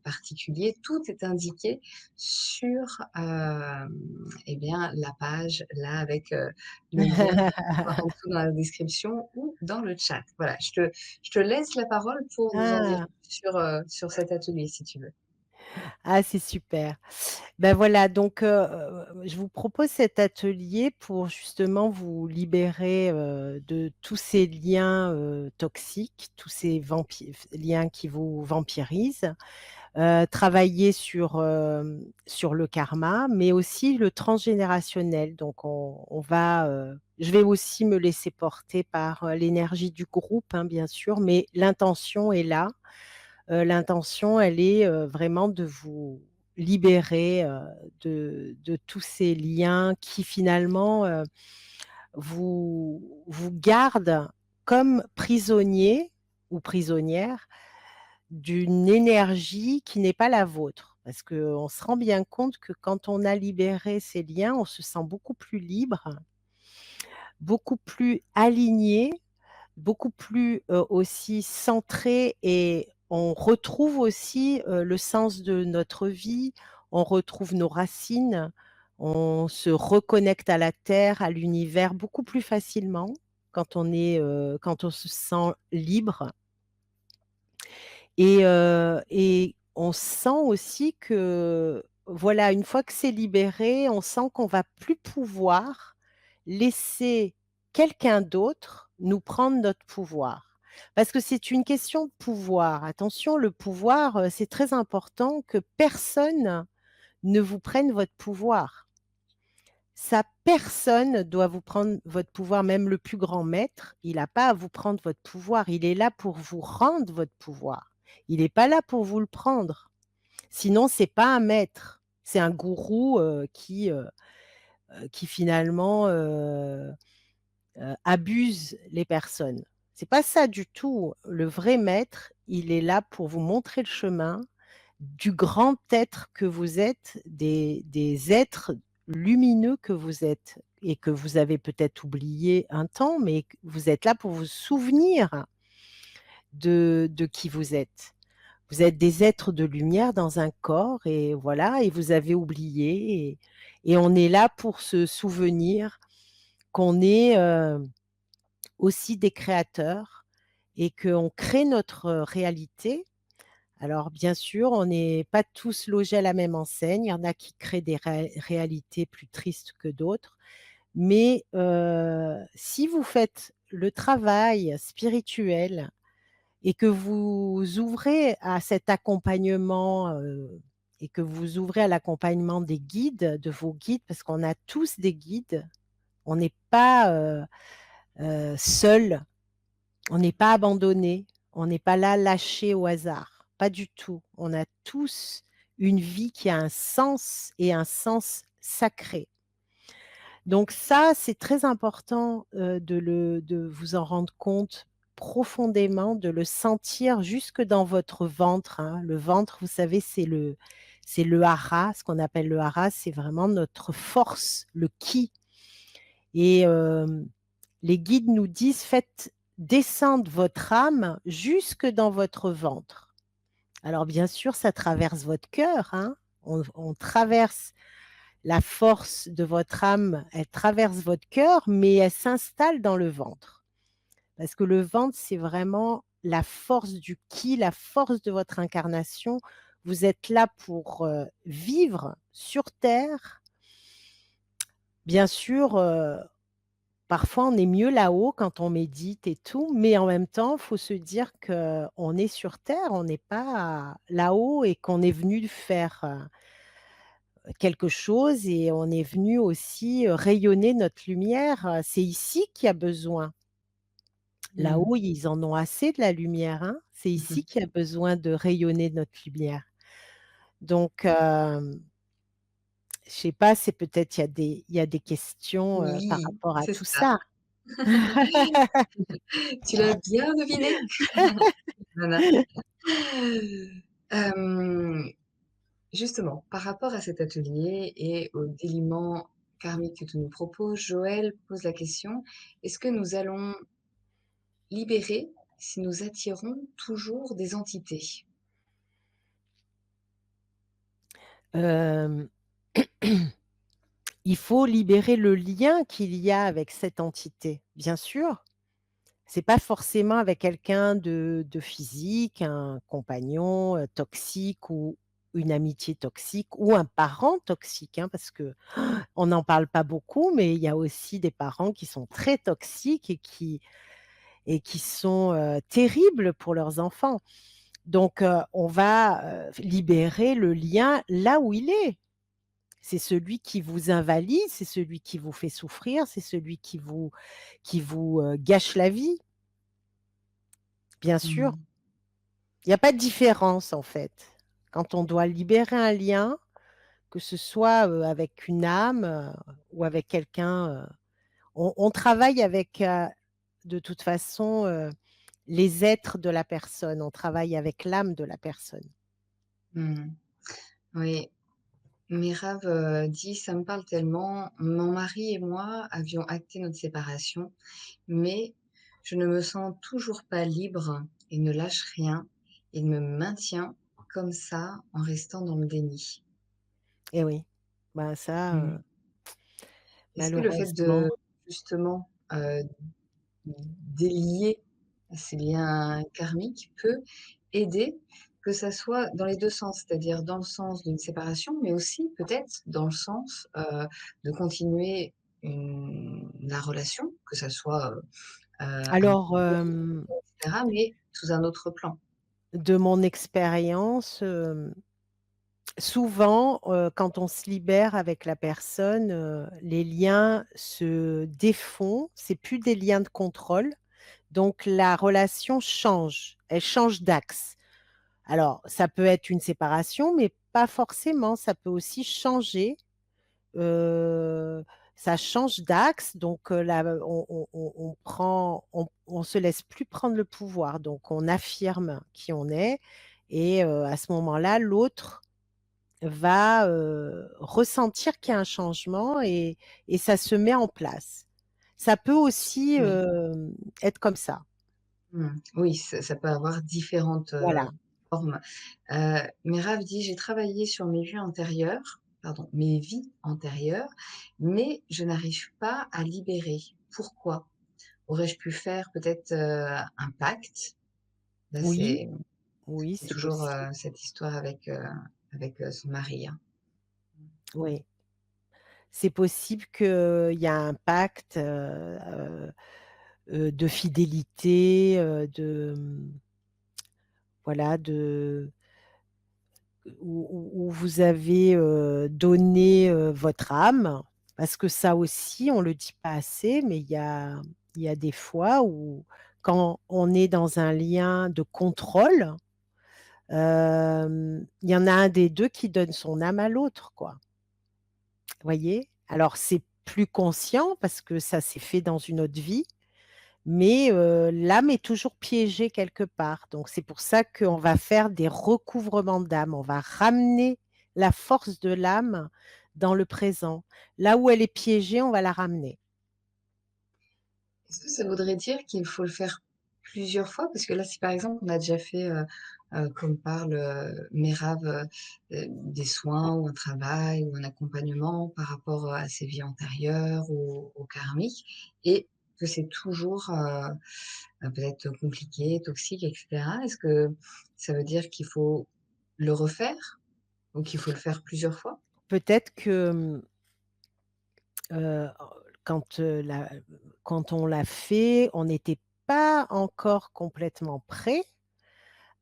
particulier. Tout est indiqué sur, et bien, la page là avec, le lien, soit en dessous dans la description ou dans le chat. Voilà, je te laisse la parole pour nous en dire Ah! plus sur cet atelier si tu veux. Ah, c'est super. Ben voilà, donc je vous propose cet atelier pour justement vous libérer, de tous ces liens, toxiques, tous ces liens qui vous vampirisent. Travailler sur le karma, mais aussi le transgénérationnel. Donc on va, je vais aussi me laisser porter par, l'énergie du groupe, hein, bien sûr, mais l'intention est là. L'intention, elle est, vraiment de vous libérer, de tous ces liens qui finalement, vous gardent comme prisonnier ou prisonnière d'une énergie qui n'est pas la vôtre. Parce qu'on se rend bien compte que quand on a libéré ces liens, on se sent beaucoup plus libre, beaucoup plus aligné, beaucoup plus, aussi centré et on retrouve aussi, le sens de notre vie, on retrouve nos racines, on se reconnecte à la terre, à l'univers beaucoup plus facilement quand on se sent libre. Et on sent aussi que, voilà, une fois que c'est libéré, on sent qu'on va plus pouvoir laisser quelqu'un d'autre nous prendre notre pouvoir. Parce que c'est une question de pouvoir. Attention, le pouvoir, c'est très important que personne ne vous prenne votre pouvoir. Ça, personne doit vous prendre votre pouvoir, même le plus grand maître, il n'a pas à vous prendre votre pouvoir, il est là pour vous rendre votre pouvoir. Il n'est pas là pour vous le prendre. Sinon, c'est pas un maître, c'est un gourou, qui finalement, abuse les personnes. C'est pas ça du tout. Le vrai maître, il est là pour vous montrer le chemin du grand être que vous êtes, des êtres lumineux que vous êtes et que vous avez peut-être oublié un temps, mais q vous êtes là pour vous souvenir de qui vous êtes. Vous êtes des êtres de lumière dans un corps et voilà et vous avez oublié et on est là pour se souvenir qu'on est, aussi des créateurs et qu'on crée notre, réalité. Alors bien sûr, on n'est pas tous logés à la même enseigne. Il y en a qui créent des réalités plus tristes que d'autres. Mais, si vous faites le travail spirituel et que vous ouvrez à cet accompagnement, et que vous ouvrez à l'accompagnement des guides, de vos guides, parce qu'on a tous des guides. On n'est pas, seuls. On n'est pas abandonnés, on n'est pas là lâchés au hasard, pas du tout. On a tous une vie qui a un sens et un sens sacré. Donc ça, c'est très important, de vous en rendre compte profondément, de le sentir jusque dans votre ventre, hein. Le ventre, vous savez, c'est le hara, ce qu'on appelle le hara, c'est vraiment notre force, le ki et les guides nous disent: «Faites descendre votre âme jusque dans votre ventre». Alors bien sûr, ça traverse votre cœur, hein. On traverse la force de votre âme, elle traverse votre cœur, mais elle s'installe dans le ventre. Parce que le ventre, c'est vraiment la force du ki, la force de votre incarnation. vous êtes là pour, vivre sur terre. Bien sûr, parfois on est mieux là-haut quand on médite et tout, mais en même temps, il faut se dire qu'on est sur terre, on n'est pas là-haut et qu'on est venu faire, quelque chose et on est venu aussi, rayonner notre lumière, c'est ici qu'il y a besoin. Mmh. Là-haut, ils en ont assez de la lumière, hein. C'est Mmh mh. ici qu'il y a besoin de rayonner notre lumière. Donc, je sais pas, c'est peut-être il y a des questions, par Oui, rapport à c'est tout ça. ça? Tu l'as bien deviné. Voilà. Hem, Justement, par rapport à cet atelier et au déliement karmique que tu nous proposes, Joël pose la question: «Est-ce que nous allons libérer si nous attirons toujours des entités?» Hem, il faut libérer le lien qu'il y a avec cette entité, bien sûr. C'est pas forcément avec quelqu'un de physique, un compagnon, toxique ou une amitié toxique ou un parent toxique, hein, parce que on n'en parle pas beaucoup, mais il y a aussi des parents qui sont très toxiques et qui sont, terribles pour leurs enfants. Donc, on va, libérer le lien là où il est. C'est celui qui vous invalide, c'est celui qui vous fait souffrir, c'est celui qui vous, gâche la vie, bien sûr. Mmh. Il y a pas de différence, en fait. Quand on doit libérer un lien, que ce soit, avec une âme, ou avec quelqu'un, on travaille avec, de toute façon, les êtres de la personne, on travaille avec l'âme de la personne. Mmh. Oui. Merav, dit: «Ça me parle tellement. Mon mari et moi avions acté notre séparation, mais je ne me sens toujours pas libre et ne lâche rien. Il me maintient comme ça en restant dans le déni». Et oui, bah, ça, Mmh. Est-ce que le fait malheureusement de justement, délier ces liens karmiques peut aider, que ça soit dans les 2 sens, c'est-à-dire dans le sens d'une séparation, mais aussi peut-être dans le sens, de continuer la relation, que ça soit, un alors, couple et cetera, mais sous un autre plan? de mon expérience, souvent, quand on se libère avec la personne, les liens se défont, c'est plus des liens de contrôle, donc la relation change, elle change d'axe. Alors ça peut être une séparation, mais pas forcément, ça peut aussi changer, heu, ça change d'axe, donc là, on se laisse plus prendre le pouvoir, donc on affirme qui on est et à ce moment-là, l'autre va, ressentir qu'il y a un changement et ça se met en place. Ça peut aussi, Oui. être comme ça. Oui, ça peut avoir différentes, Voilà. formes. Merav dit: «J'ai travaillé sur mes vies antérieures, mais je n'arrive pas à libérer. Pourquoi? Aurais-je pu faire peut-être, un pacte?» Là, Oui, c'est oui, c'est c'est toujours, possible. cette histoire avec, son mari, hein. Oui. C'est possible qu'il y a un pacte, de fidélité, voilà, où vous avez, donné, votre âme, parce que ça aussi, on le dit pas assez, mais il y a des fois où quand on est dans un lien de contrôle, il y en a un des 2 qui donne son âme à l'autre, quoi. Voyez? Alors c'est plus conscient parce que ça s'est fait dans une autre vie, mais l'âme est toujours piégée quelque part. Donc c'est pour ça qu'on va faire des recouvrements d'âme. On va ramener la force de l'âme dans le présent. Là où elle est piégée, on va la ramener. Est-ce que ça voudrait dire qu'il faut le faire plusieurs fois? Parce que là, si par exemple on a déjà fait, comme parle, Merav, des soins ou un travail ou un accompagnement par rapport, à ses vies antérieures ou au karmique et que c'est toujours, peut-être compliqué, toxique et cetera. Est-ce que ça veut dire qu'il faut le refaire ou qu'il faut le faire plusieurs fois? Peut-être que, heu, quand, quand on l'a fait, on n'était pas encore complètement prêt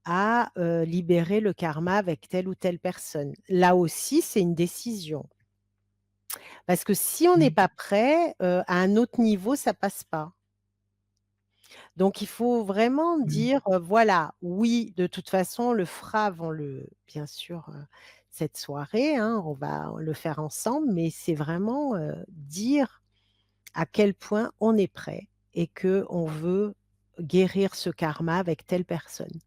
à, libérer le karma avec telle ou telle personne. Là aussi, c'est une décision. Parce que si on n'est Mmh. pas prêt, à un autre niveau, ça passe pas. Donc il faut vraiment Mmh. dire, voilà, oui, de toute façon, on le fera avant le bien sûr, cette soirée, hein, on va le faire ensemble, mais c'est vraiment, dire à quel point on est prêt et qu'on veut guérir ce karma avec telle personne.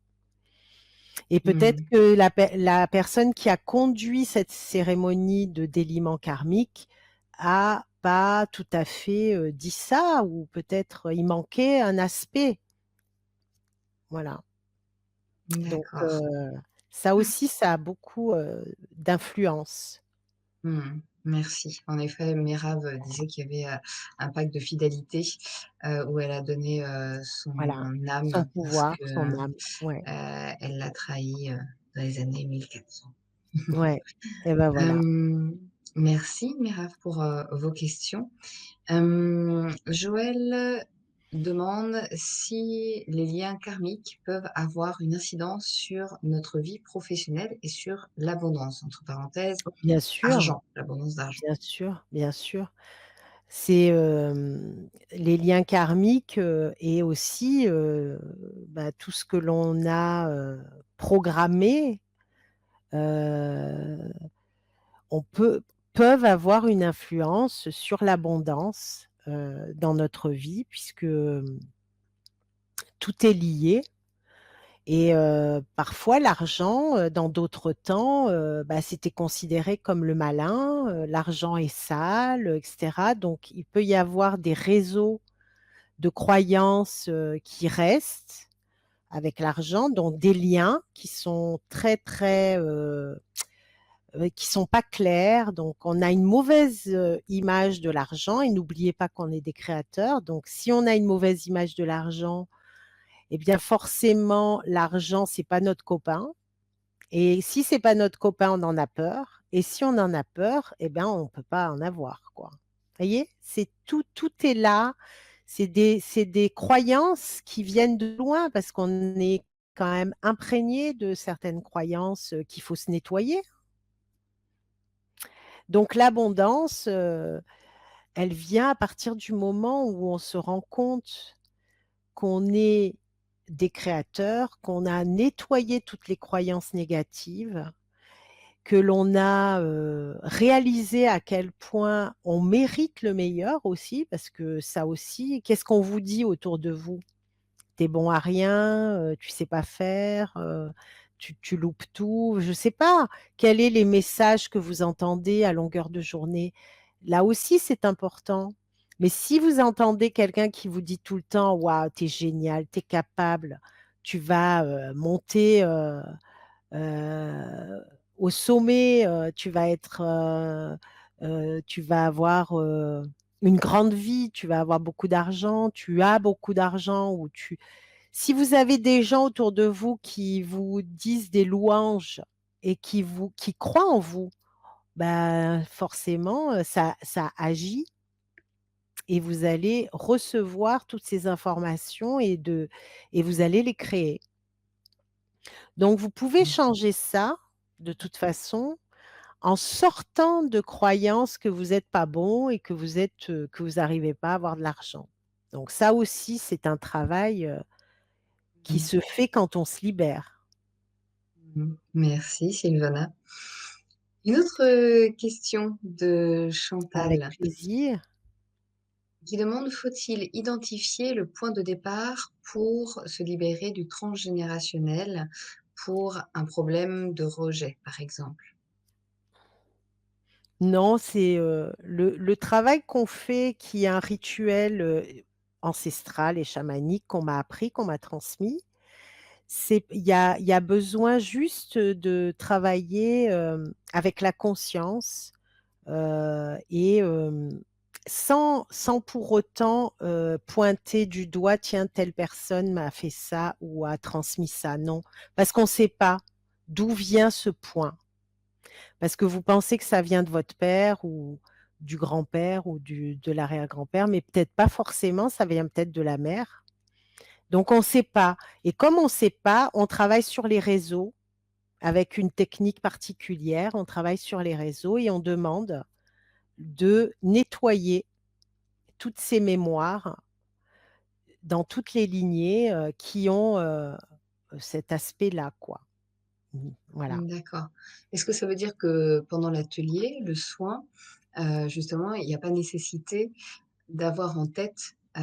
Et peut-être Mmh. que la personne qui a conduit cette cérémonie de déliement karmique a pas tout à fait, dit ça ou peut-être il manquait un aspect, voilà. Donc D'accord. ça aussi, ça a beaucoup, d'influence. Mmh. Merci. En effet, Mérave, disait qu'il y avait, un pacte de fidélité, où elle a donné, son Voilà, son âme parce pouvoir, que, son âme. Ouais, elle l'a trahi, dans les années 1400. ouais et ben, voilà. Merci Mérave pour, vos questions. Joël demande si les liens karmiques peuvent avoir une incidence sur notre vie professionnelle et sur l'abondance, entre parenthèses, Bien sûr, argent, l'abondance d'argent. bien sûr, bien sûr. C'est, les liens karmiques, et aussi, bah, tout ce que l'on a, programmé, heu, on peut peuvent avoir une influence sur l'abondance, dans notre vie puisque, tout est lié et parfois l'argent, dans d'autres temps, bah, c'était considéré comme le malin, l'argent est sale, et cetera. Donc il peut y avoir des réseaux de croyances, qui restent avec l'argent, donc des liens qui sont très, très, qui sont pas clairs. Donc on a une mauvaise, image de l'argent et n'oubliez pas qu'on est des créateurs. Donc si on a une mauvaise image de l'argent, eh bien forcément l'argent, c'est pas notre copain et si c'est pas notre copain, on en a peur et si on en a peur, eh ben, on peut pas en avoir, quoi. Voyez? C'est tout est là. C'est des croyances qui viennent de loin parce qu'on est quand même imprégné de certaines croyances, qu'il faut se nettoyer. Donc l'abondance, elle vient à partir du moment où on se rend compte qu'on est des créateurs, qu'on a nettoyé toutes les croyances négatives, que l'on a, réalisé à quel point on mérite le meilleur aussi, parce que ça aussi, qu'est-ce qu'on vous dit autour de vous? Tu es bon à rien, tu sais pas faire, tu loupes tout. Je sais pas, quels est les messages que vous entendez à longueur de journée? Là aussi, c'est important. Mais si vous entendez quelqu'un qui vous dit tout le temps: «Waouh, tu es génial, tu es capable, tu vas, monter, heu, au sommet, tu vas être, tu vas avoir, une grande vie, tu vas avoir beaucoup d'argent, tu as beaucoup d'argent» ou tu si vous avez des gens autour de vous qui vous disent des louanges et qui croient en vous, ben, forcément, ça agit et vous allez recevoir toutes ces informations et vous allez les créer. Donc vous pouvez Mmh. changer ça, de toute façon, en sortant de croyances que vous êtes pas bon et que vous arrivez pas à avoir de l'argent. Donc ça aussi, c'est un travail, qui Mmh. se fait quand on se libère. Mmh. Merci Sylvana. Une autre, question de Avec Chantal plaisir. qui demande: «Faut-il identifier le point de départ pour se libérer du transgénérationnel pour un problème de rejet, par exemple?» Non, c'est, le travail qu'on fait qui est un rituel, ancestral et chamanique qu'on m'a appris, qu'on m'a transmis. C'est il y a besoin juste, de travailler, avec la conscience, et sans pour autant, pointer du doigt: «Tiens, telle personne m'a fait ça ou a transmis ça». Non, parce qu'on ne sait pas. d'où vient ce point. Parce que vous pensez que ça vient de votre père ou du grand-père ou de l'arrière-grand-père, mais peut-être pas forcément, ça vient peut-être de la mère. Donc on ne sait pas et comme on ne sait pas, on travaille sur les réseaux avec une technique particulière. On travaille sur les réseaux et on demande de nettoyer toutes ces mémoires dans toutes les lignées, qui ont, cet aspect-là, quoi. Voilà. D'accord. Est-ce que ça veut dire que pendant l'atelier, le soin, justement, il y a pas nécessité d'avoir en tête, des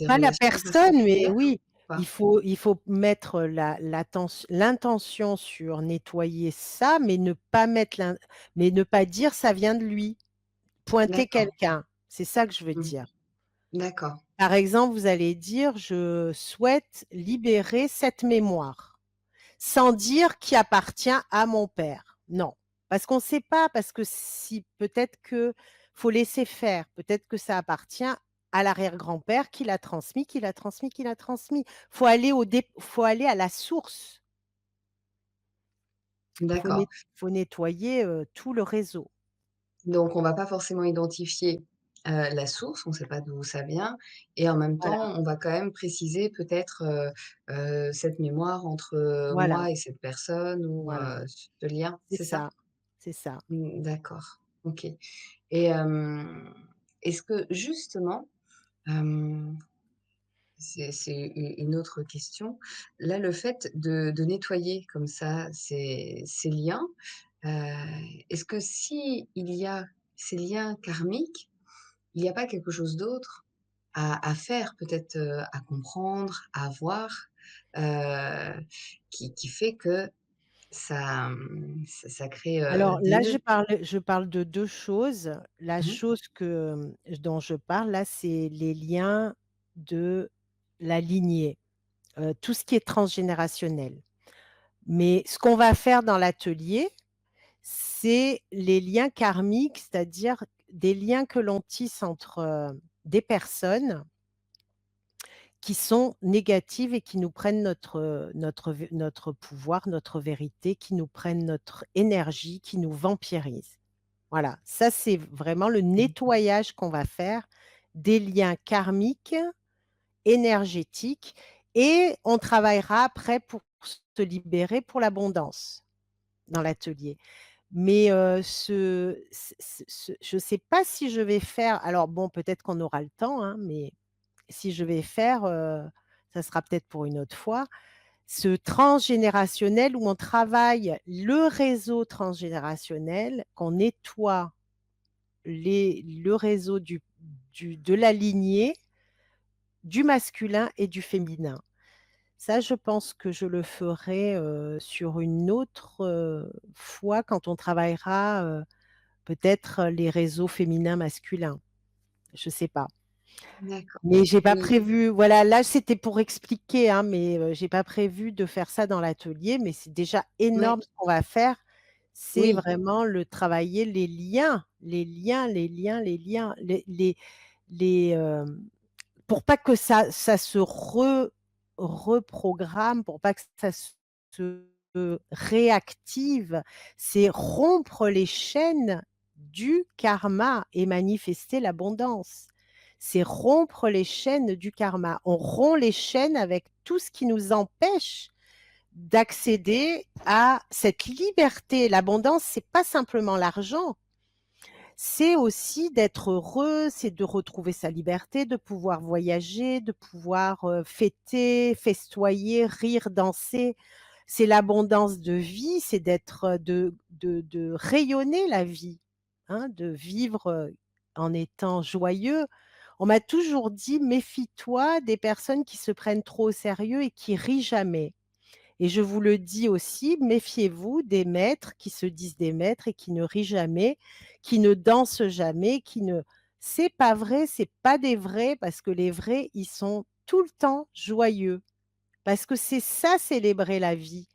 Pas la relations personne, mais particulières oui, ou pas? il faut mettre l'intention sur nettoyer ça, mais ne pas dire: «Ça vient de lui». Pointer D'accord. quelqu'un, c'est ça que je veux Mmh. dire. D'accord. Par exemple, vous allez dire: «Je souhaite libérer cette mémoire», sans dire qui appartient à mon père. Non, parce qu'on ne sait pas, parce que si peut-être que faut laisser faire, peut-être que ça appartient à l'arrière-grand-père qui l'a transmis, qui l'a transmis, qui l'a transmis. Faut aller à la source. Faut D'accord. net faut nettoyer, tout le réseau. Donc on va pas forcément identifier, la source, on ne sait pas d'où ça vient et en même Voilà, temps, on va quand même préciser peut-être, cette mémoire entre, voilà, moi et cette personne ou, voilà. ce lien, C'est c'est ça? ça, c'est ça. Mmh, d'accord, OK et est-ce que justement, hem, c'est une autre question. Là, le fait de nettoyer comme ça ces liens, heu, est-ce que si il y a ces liens karmiques, il n'y a pas quelque chose d'autre à faire, peut-être, à comprendre, à voir, qui fait que ça crée, Alors des là, nœuds? je parle de 2 choses. La Mmh. chose dont je parle là, c'est les liens de la lignée, tout ce qui est transgénérationnel. Mais ce qu'on va faire dans l'atelier, c'est les liens karmiques, c'est-à-dire des liens que l'on tisse entre, des personnes qui sont négatives et qui nous prennent notre pouvoir, notre vérité, qui nous prennent notre énergie, qui nous vampirisent. Voilà, ça c'est vraiment le Mmh. nettoyage qu'on va faire des liens karmiques, énergétiques et on travaillera après pour se libérer pour l'abondance dans l'atelier. Mais je ne sais pas si je vais faire alors bon, peut-être qu'on aura le temps, hein, mais si je vais faire, ça sera peut-être pour une autre fois, ce transgénérationnel où on travaille le réseau transgénérationnel, qu'on nettoie le réseau de la lignée, du masculin et du féminin. Ça, je pense que je le ferai, sur une autre, fois quand on travaillera, peut-être les réseaux féminins, masculins. Je sais pas. D'accord. Mais j'ai pas Oui, prévu voilà, là, c'était pour expliquer, hein, mais j'ai pas prévu de faire ça dans l'atelier, mais c'est déjà énorme ouais, ce qu'on va faire. C'est oui, vraiment le travailler les liens, les liens, les liens, les liens, les, pour pas que ça se reprogramme, pour pas que ça se réactive, c'est rompre les chaînes du karma et manifester l'abondance. C'est rompre les chaînes du karma. On rompt les chaînes avec tout ce qui nous empêche d'accéder à cette liberté. L'abondance, c'est pas simplement l'argent, c'est aussi d'être heureux, c'est de retrouver sa liberté, de pouvoir voyager, de pouvoir, fêter, festoyer, rire, danser. C'est l'abondance de vie, c'est d'être, de rayonner la vie, hein, de vivre, en étant joyeux. On m'a toujours dit: «Méfie-toi des personnes qui se prennent trop au sérieux et qui rient jamais». Et je vous le dis aussi, méfiez-vous des maîtres qui se disent des maîtres et qui ne rient jamais, qui ne dansent jamais, qui ne c'est pas vrai, c'est pas des vrais parce que les vrais, ils sont tout le temps joyeux. Parce que c'est ça célébrer la vie.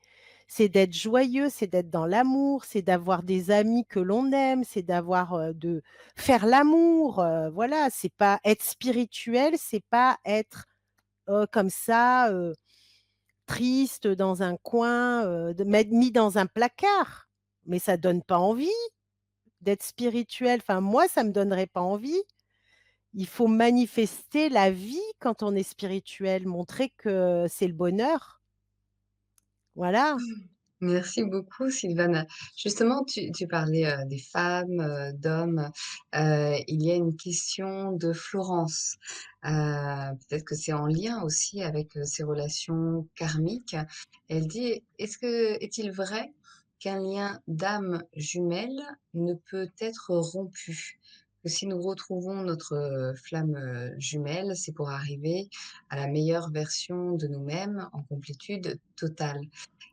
C'est d'être joyeux, c'est d'être dans l'amour, c'est d'avoir des amis que l'on aime, c'est d'avoir, de faire l'amour, voilà, c'est pas être spirituel, c'est pas être, comme ça, triste dans un coin, de m'être mis dans un placard. Mais ça donne pas envie d'être spirituel. Enfin, moi, ça me donnerait pas envie. Il faut manifester la vie quand on est spirituel, montrer que c'est le bonheur. Voilà. Merci beaucoup Sylvana. Justement, tu parlais, des femmes, d'hommes. Il y a une question de Florence. Peut-être que c'est en lien aussi avec, ces relations karmiques. Elle dit: Est-il vrai qu'un lien d'âme jumelle ne peut être rompu? Que si nous retrouvons notre, flamme, jumelle, c'est pour arriver à la meilleure version de nous-mêmes en complétude totale.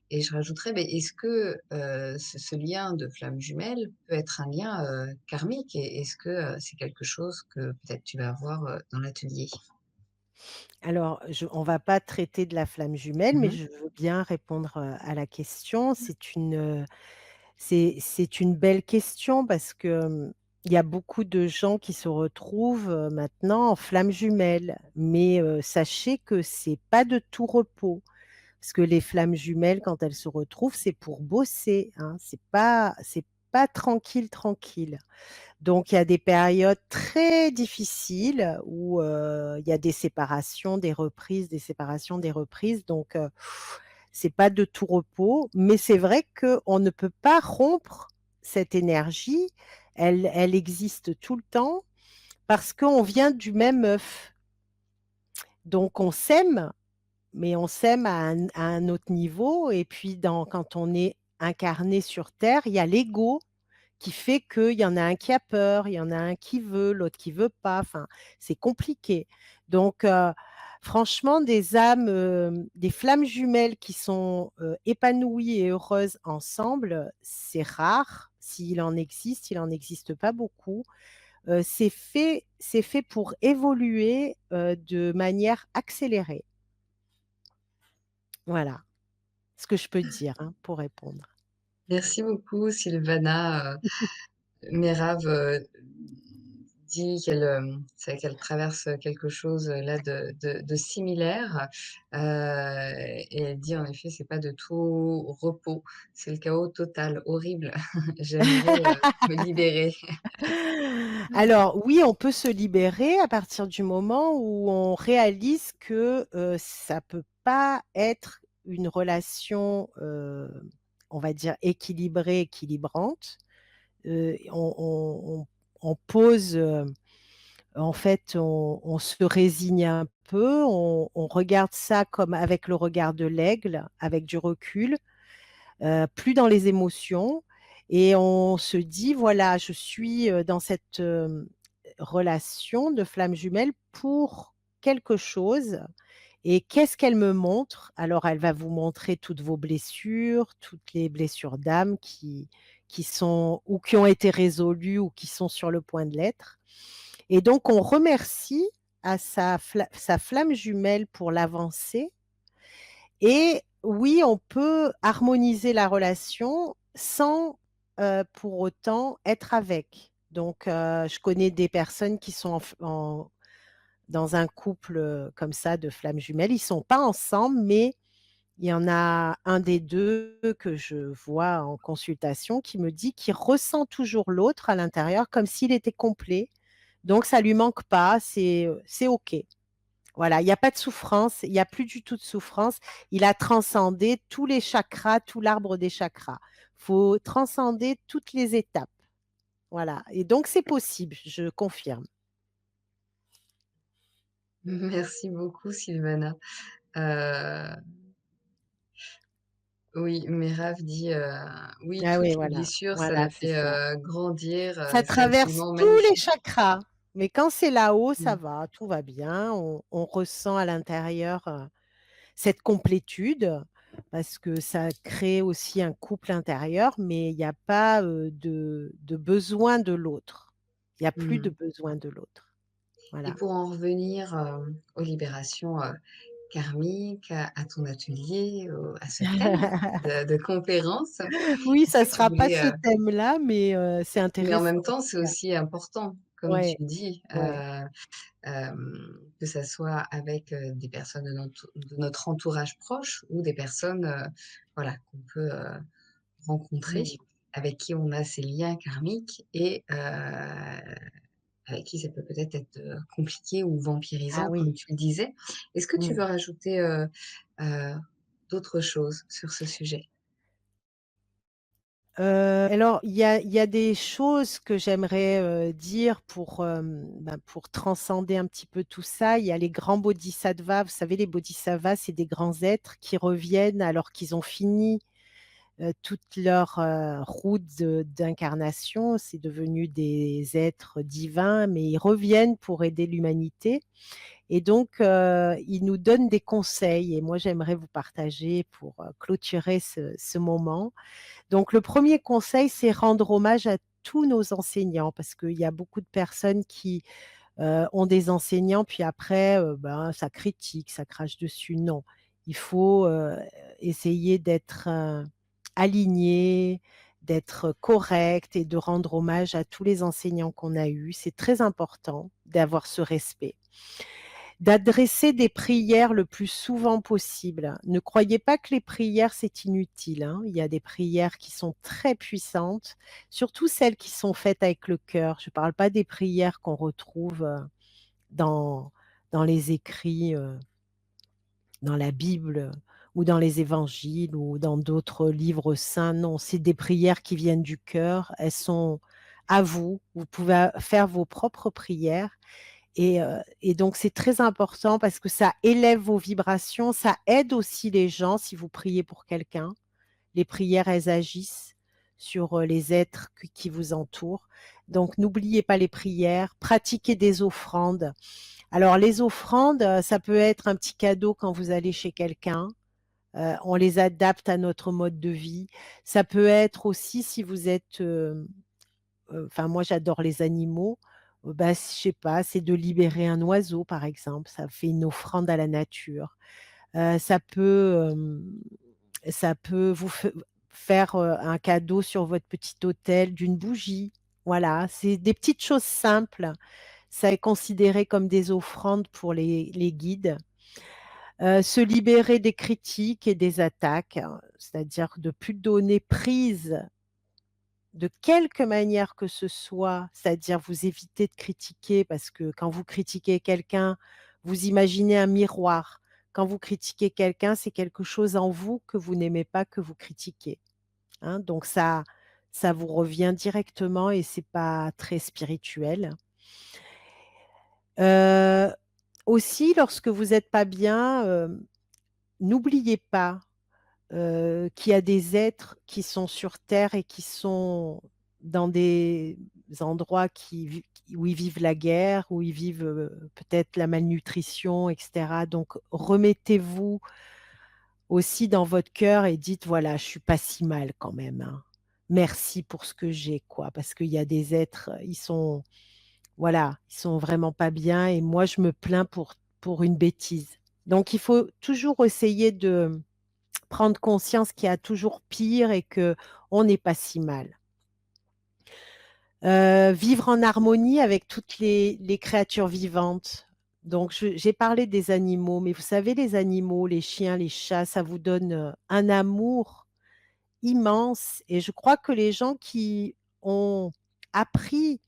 Et je rajouterais, beh, est-ce que, ce lien de flamme jumelle peut être un lien, karmique et est-ce que, c'est quelque chose que peut-être tu vas avoir, dans l'atelier? Alors, on va pas traiter de la flamme jumelle, mais Mmh. je veux bien répondre, à la question. C'est une belle question parce que, il y a beaucoup de gens qui se retrouvent, maintenant en flamme jumelle. Mais, sachez que c'est pas de tout repos. Parce que les flammes jumelles, quand elles se retrouvent, c'est pour bosser, hein. C'est pas tranquille, tranquille. Donc il y a des périodes très difficiles où, il y a des séparations, des reprises, des séparations, des reprises, donc c'est pas de tout repos, mais c'est vrai qu'on ne peut pas rompre cette énergie. Elle existe tout le temps parce qu'on vient du même œuf. Donc on s'aime, mais on s'aime à un autre niveau et puis quand on est incarné sur terre, il y a l'ego qui fait qu'il y en a un qui a peur, il y en a un qui veut, l'autre qui veut pas, enfin, c'est compliqué. Donc franchement, des âmes, des flammes jumelles qui sont, épanouies et heureuses ensemble, c'est rare. S'il en existe, il en existe pas beaucoup. C'est fait pour évoluer, de manière accélérée. Voilà, ce que je peux te dire, hein, pour répondre. Merci beaucoup Sylvana. Mérave, dit qu'elle, c'est qu'elle traverse quelque chose, là de similaire, et elle dit en effet: «C'est pas de tout repos, c'est le chaos total, horrible. J'aimerais, me libérer». Alors oui, on peut se libérer à partir du moment où on réalise que, ça peut pas être une relation, on va dire équilibrée, équilibrante. On pose, en fait, on se résigne un peu, on regarde ça comme avec le regard de l'aigle, avec du recul, plus dans les émotions et on se dit: «Voilà, je suis, dans cette, relation de flamme jumelle pour quelque chose et qu'est-ce qu'elle me montre?» Alors elle va vous montrer toutes vos blessures, toutes les blessures d'âme qui sont ou qui ont été résolues ou qui sont sur le point de l'être et donc on remercie à sa flamme jumelle pour l'avancée et oui, on peut harmoniser la relation sans, pour autant être avec. Donc, je connais des personnes qui sont dans un couple, comme ça de flammes jumelles. Ils sont pas ensemble, mais il y en a un des 2 que je vois en consultation qui me dit qu'il ressent toujours l'autre à l'intérieur comme s'il était complet. Donc ça lui manque pas, c'est OK. Voilà, il y a pas de souffrance, il y a plus du tout de souffrance. Il a transcendé tous les chakras, tout l'arbre des chakras. Faut transcender toutes les étapes. Voilà et donc c'est possible, je confirme. Merci beaucoup Sylvana. Heu, oui, Mérave dit, «Oui, Ah oui, toutes les voilà, blessures, ça voilà, les c'est fait, ça. grandir», Ça c'est traverse absolument tous les magnifique. chakras, mais quand c'est là-haut, ça Mmh. va, tout va bien. On ressent à l'intérieur, cette complétude parce que ça crée aussi un couple intérieur, mais il y a pas, de besoin de l'autre. Il y a plus de Mmh. besoin de l'autre. Et Voilà. pour en revenir, aux libérations, karmiques, à ton atelier, à ce thème de conférence, Oui, est-ce ça que tu sera pas voulais, ce thème-là, mais c'est mais en intéressant même en temps, tout c'est cas. aussi important, comme tu Ouais, dis, ouais. hem, que ça soit avec, des personnes de notre entourage proche ou des personnes, voilà, qu'on peut, rencontrer, Mmh. avec qui on a ces liens karmiques et avec qui ça peut peut-être être, compliqué ou Ah vampirisant oui. comme tu le disais. Est-ce que tu Mmh. veux rajouter, heu, d'autres choses sur ce sujet? Alors il y a des choses que j'aimerais, dire pour, pour transcender un petit peu tout ça. Il y a les grands bodhisattvas. Vous savez, les bodhisattvas, c'est des grands êtres qui reviennent alors qu'ils ont fini, toute leur, route d'incarnation. C'est devenu des êtres divins, mais ils reviennent pour aider l'humanité et donc ils nous donnent des conseils et moi j'aimerais vous partager pour, clôturer ce moment. Donc le premier conseil, c'est rendre hommage à tous nos enseignants parce qu'il y a beaucoup de personnes qui, ont des enseignants puis après, ça critique, ça crache dessus. Non, il faut, essayer d'être, aligné, d'être correct et de rendre hommage à tous les enseignants qu'on a eus. C'est très important d'avoir ce respect. D'adresser des prières le plus souvent possible. Ne croyez pas que les prières, c'est inutile, hein. Il y a des prières qui sont très puissantes, surtout celles qui sont faites avec le cœur. Je ne parle pas des prières qu'on retrouve, dans dans les écrits, dans la Bible, ou dans les évangiles ou dans d'autres livres saints. Non, c'est des prières qui viennent du cœur. Elles sont à vous. Vous pouvez faire vos propres prières et donc c'est très important parce que ça élève vos vibrations, ça aide aussi les gens si vous priez pour quelqu'un. Les prières, elles agissent sur, les êtres qui vous entourent. Donc n'oubliez pas les prières, pratiquez des offrandes. Alors les offrandes, ça peut être un petit cadeau quand vous allez chez quelqu'un, on les adapte à notre mode de vie. Ça peut être aussi si vous êtes, enfin moi j'adore les animaux, je sais pas, c'est de libérer un oiseau par exemple, ça fait une offrande à la nature. Ça peut vous faire, un cadeau sur votre petit autel d'une bougie. Voilà, c'est des petites choses simples. Ça est considéré comme des offrandes pour les guides. Se libérer des critiques et des attaques, hein, c'est-à-dire de plus donner prise de quelque manière que ce soit, c'est-à-dire vous évitez de critiquer parce que quand vous critiquez quelqu'un, vous imaginez un miroir. Quand vous critiquez quelqu'un, c'est quelque chose en vous que vous n'aimez pas que vous critiquez, hein, donc ça vous revient directement et c'est pas très spirituel. Heu, Aussi lorsque vous êtes pas bien, n'oubliez pas qu'il y a des êtres qui sont sur terre et qui sont dans des endroits où ils vivent la guerre, où ils vivent, peut-être la malnutrition et cetera. Donc remettez-vous aussi dans votre cœur et dites: «Voilà, je suis pas si mal quand même, hein. Merci pour ce que j'ai», quoi. Parce qu'il y a des êtres, ils sont voilà, ils sont vraiment pas bien et moi je me plains pour une bêtise. Donc il faut toujours essayer de prendre conscience qu'il y a toujours pire et qu'on n'est pas si mal. Vivre en harmonie avec toutes les créatures vivantes. Donc j'ai parlé des animaux, mais vous savez les animaux, les chiens, les chats, ça vous donne, un amour immense et je crois que les gens qui ont appris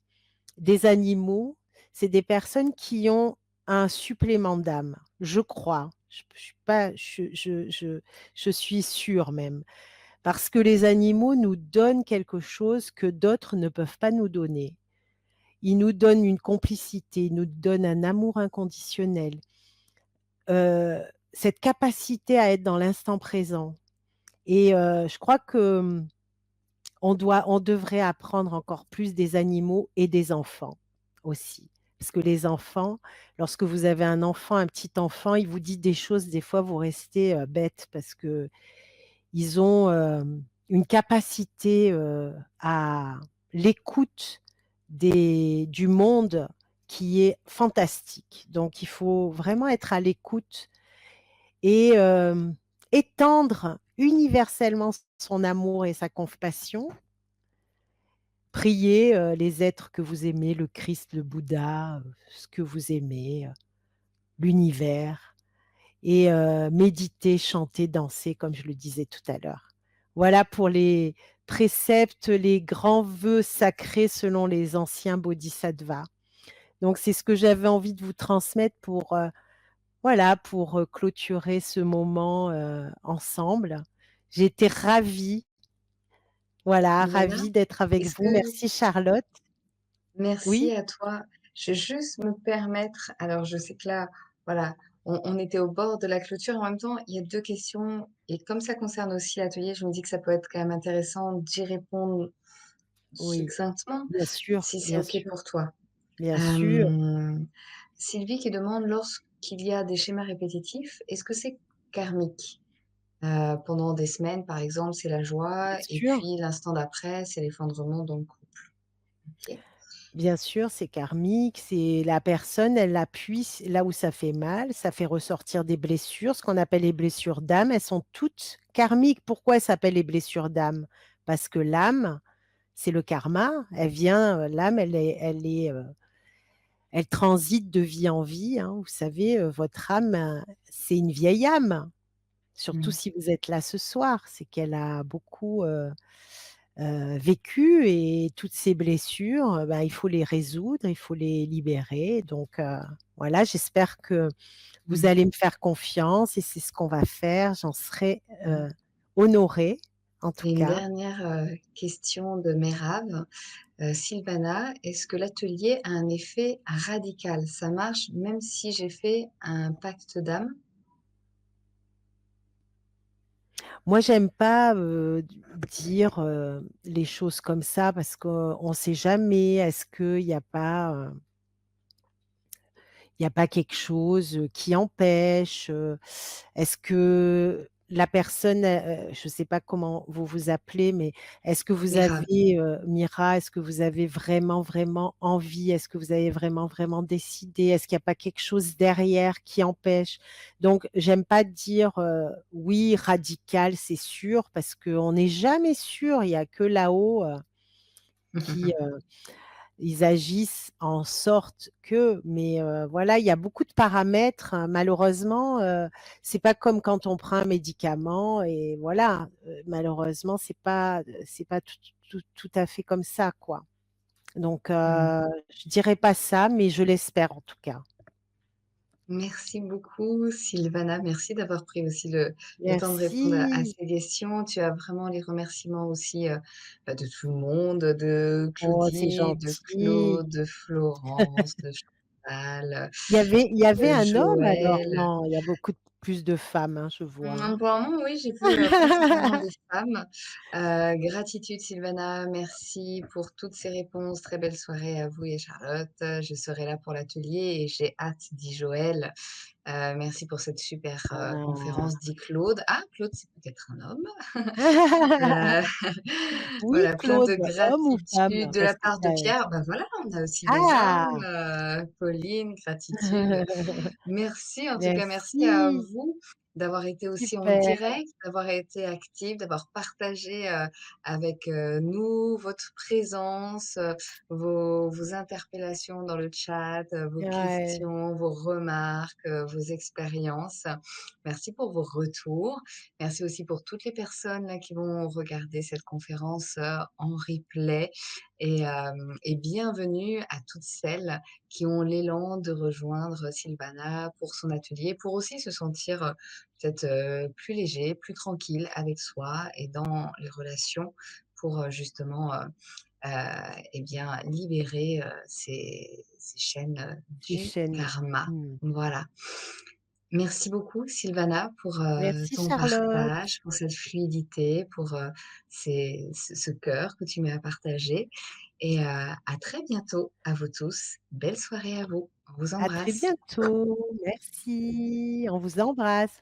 des animaux, c'est des personnes qui ont un supplément d'âme, je crois. Je suis pas je suis sûre même. Parce que les animaux nous donnent quelque chose que d'autres ne peuvent pas nous donner. Ils nous donnent une complicité, ils nous donnent un amour inconditionnel, heu, cette capacité à être dans l'instant présent et je crois que, on devrait apprendre encore plus des animaux et des enfants aussi. Parce que les enfants, lorsque vous avez un enfant, un petit enfant, il vous dit des choses, des fois vous restez, bête parce que ils ont, une capacité, à l'écoute du monde qui est fantastique. Donc il faut vraiment être à l'écoute et étendre universellement son amour et sa compassion. Priez, les êtres que vous aimez, le Christ, le Bouddha, ce que vous aimez. l'univers et méditer, chanter, danser comme je le disais tout à l'heure. Voilà pour les préceptes, les grands vœux sacrés selon les anciens bodhisattvas. Donc c'est ce que j'avais envie de vous transmettre pour, voilà, pour, clôturer ce moment, ensemble. J'ai été ravie, voilà, Sylvana, ravie d'être avec est-ce vous. que Merci Charlotte. merci Oui? à toi. Je vais juste me permettre, alors je sais que là, voilà, on était au bord de la clôture. En même temps, il y a 2 questions et comme ça concerne aussi l'atelier, je me dis que ça peut être quand même intéressant d'y répondre Oui, succinctement, bien sûr, si c'est bien OK sûr, pour toi. bien sûr, Hem, Sylvie qui demande: «Lorsqu'il y a des schémas répétitifs, est-ce que c'est karmique?» Pendant des semaines, par exemple, c'est la joie bien et sûr. puis l'instant d'après, c'est l'effondrement dans le couple. OK. Bien sûr, c'est karmique, c'est la personne, elle appuie là où ça fait mal, ça fait ressortir des blessures, ce qu'on appelle les blessures d'âme, elles sont toutes karmiques. Pourquoi elles s'appellent les blessures d'âme? Parce que l'âme, c'est le karma, elle vient, l'âme, elle transite de vie en vie, hein. Vous savez, votre âme, c'est une vieille âme, surtout Mmh. si vous êtes là ce soir, c'est qu'elle a beaucoup, vécu et toutes ces blessures, bah, il faut les résoudre, il faut les libérer donc voilà, j'espère que vous Mmh. allez me faire confiance et c'est ce qu'on va faire. J'en serai, Mmh. honorée en tout Et une cas. dernière, question de Mérave. Sylvana, est-ce que l'atelier a un effet radical? Ça marche même si j'ai fait un pacte d'âme? Moi, j'aime pas, dire, les choses comme ça parce qu'on sait jamais. Est-ce qu'il y a pas, il y a pas quelque chose, qui empêche, est-ce que la personne, je ne sais pas comment vous vous appelez, mais est-ce que vous Mérave. avez, Mira, est-ce que vous avez vraiment, vraiment envie? Est-ce que vous avez vraiment, vraiment décidé? Est-ce qu'il y a pas quelque chose derrière qui empêche? Donc j'aime pas dire, oui, radical, c'est sûr, parce qu'on n'est jamais sûr. Il y a que là-haut, qui, ils agissent en sorte que mais voilà, il y a beaucoup de paramètres, hein. Malheureusement, c'est pas comme quand on prend un médicament et voilà, malheureusement, c'est pas tout à fait comme ça, quoi. Donc Mmh. je dirais pas ça, mais je l'espère en tout cas. Merci beaucoup Sylvana, merci d'avoir pris aussi le temps de répondre à Merci. ces questions. Tu as vraiment les remerciements aussi, bah, de tout le monde, de Oh, c'est Claudie, de gentil. Claude, de Florence, de Chantal, Il y avait de un homme alors? Joël. Non, il y a beaucoup plus de femmes, hein, je vois, hein. Pour le moment, oui, j'ai vu, principalement des femmes. Gratitude Sylvana, merci pour toutes ces réponses. Très belle soirée à vous et Charlotte. Je serai là pour l'atelier et j'ai hâte, dit Joël. Merci pour cette super, conférence, dit Claude. Ah, Claude, c'est peut-être un homme. Heu, Oui, voilà, plein Claude, de homme ou femme? gratitude de la Parce que part de ça Pierre. Ben voilà, on a aussi des ah! hommes, Pauline, gratitude. Merci, en tout cas, merci à Merci, vous d'avoir été aussi en super, direct, d'avoir été active, d'avoir partagé, avec, nous votre présence, vos interpellations dans le chat, vos ouais, questions, vos remarques, vos expériences. Merci pour vos retours. Merci aussi pour toutes les personnes là qui vont regarder cette conférence, en replay et bienvenue à toutes celles qui ont l'élan de rejoindre Sylvana pour son atelier, pour aussi se sentir, peut-être, plus léger, plus tranquille avec soi et dans les relations pour, justement, et bien libérer, ces chaînes, ces du chaînes. karma. Mmh. Voilà. Merci beaucoup Sylvana pour, Merci ton Charlotte. partage, pour cette fluidité, pour, ce cœur que tu m'as partagé et à très bientôt à vous tous. Belle soirée à vous. On vous À très embrasse. bientôt. Merci, on vous embrasse.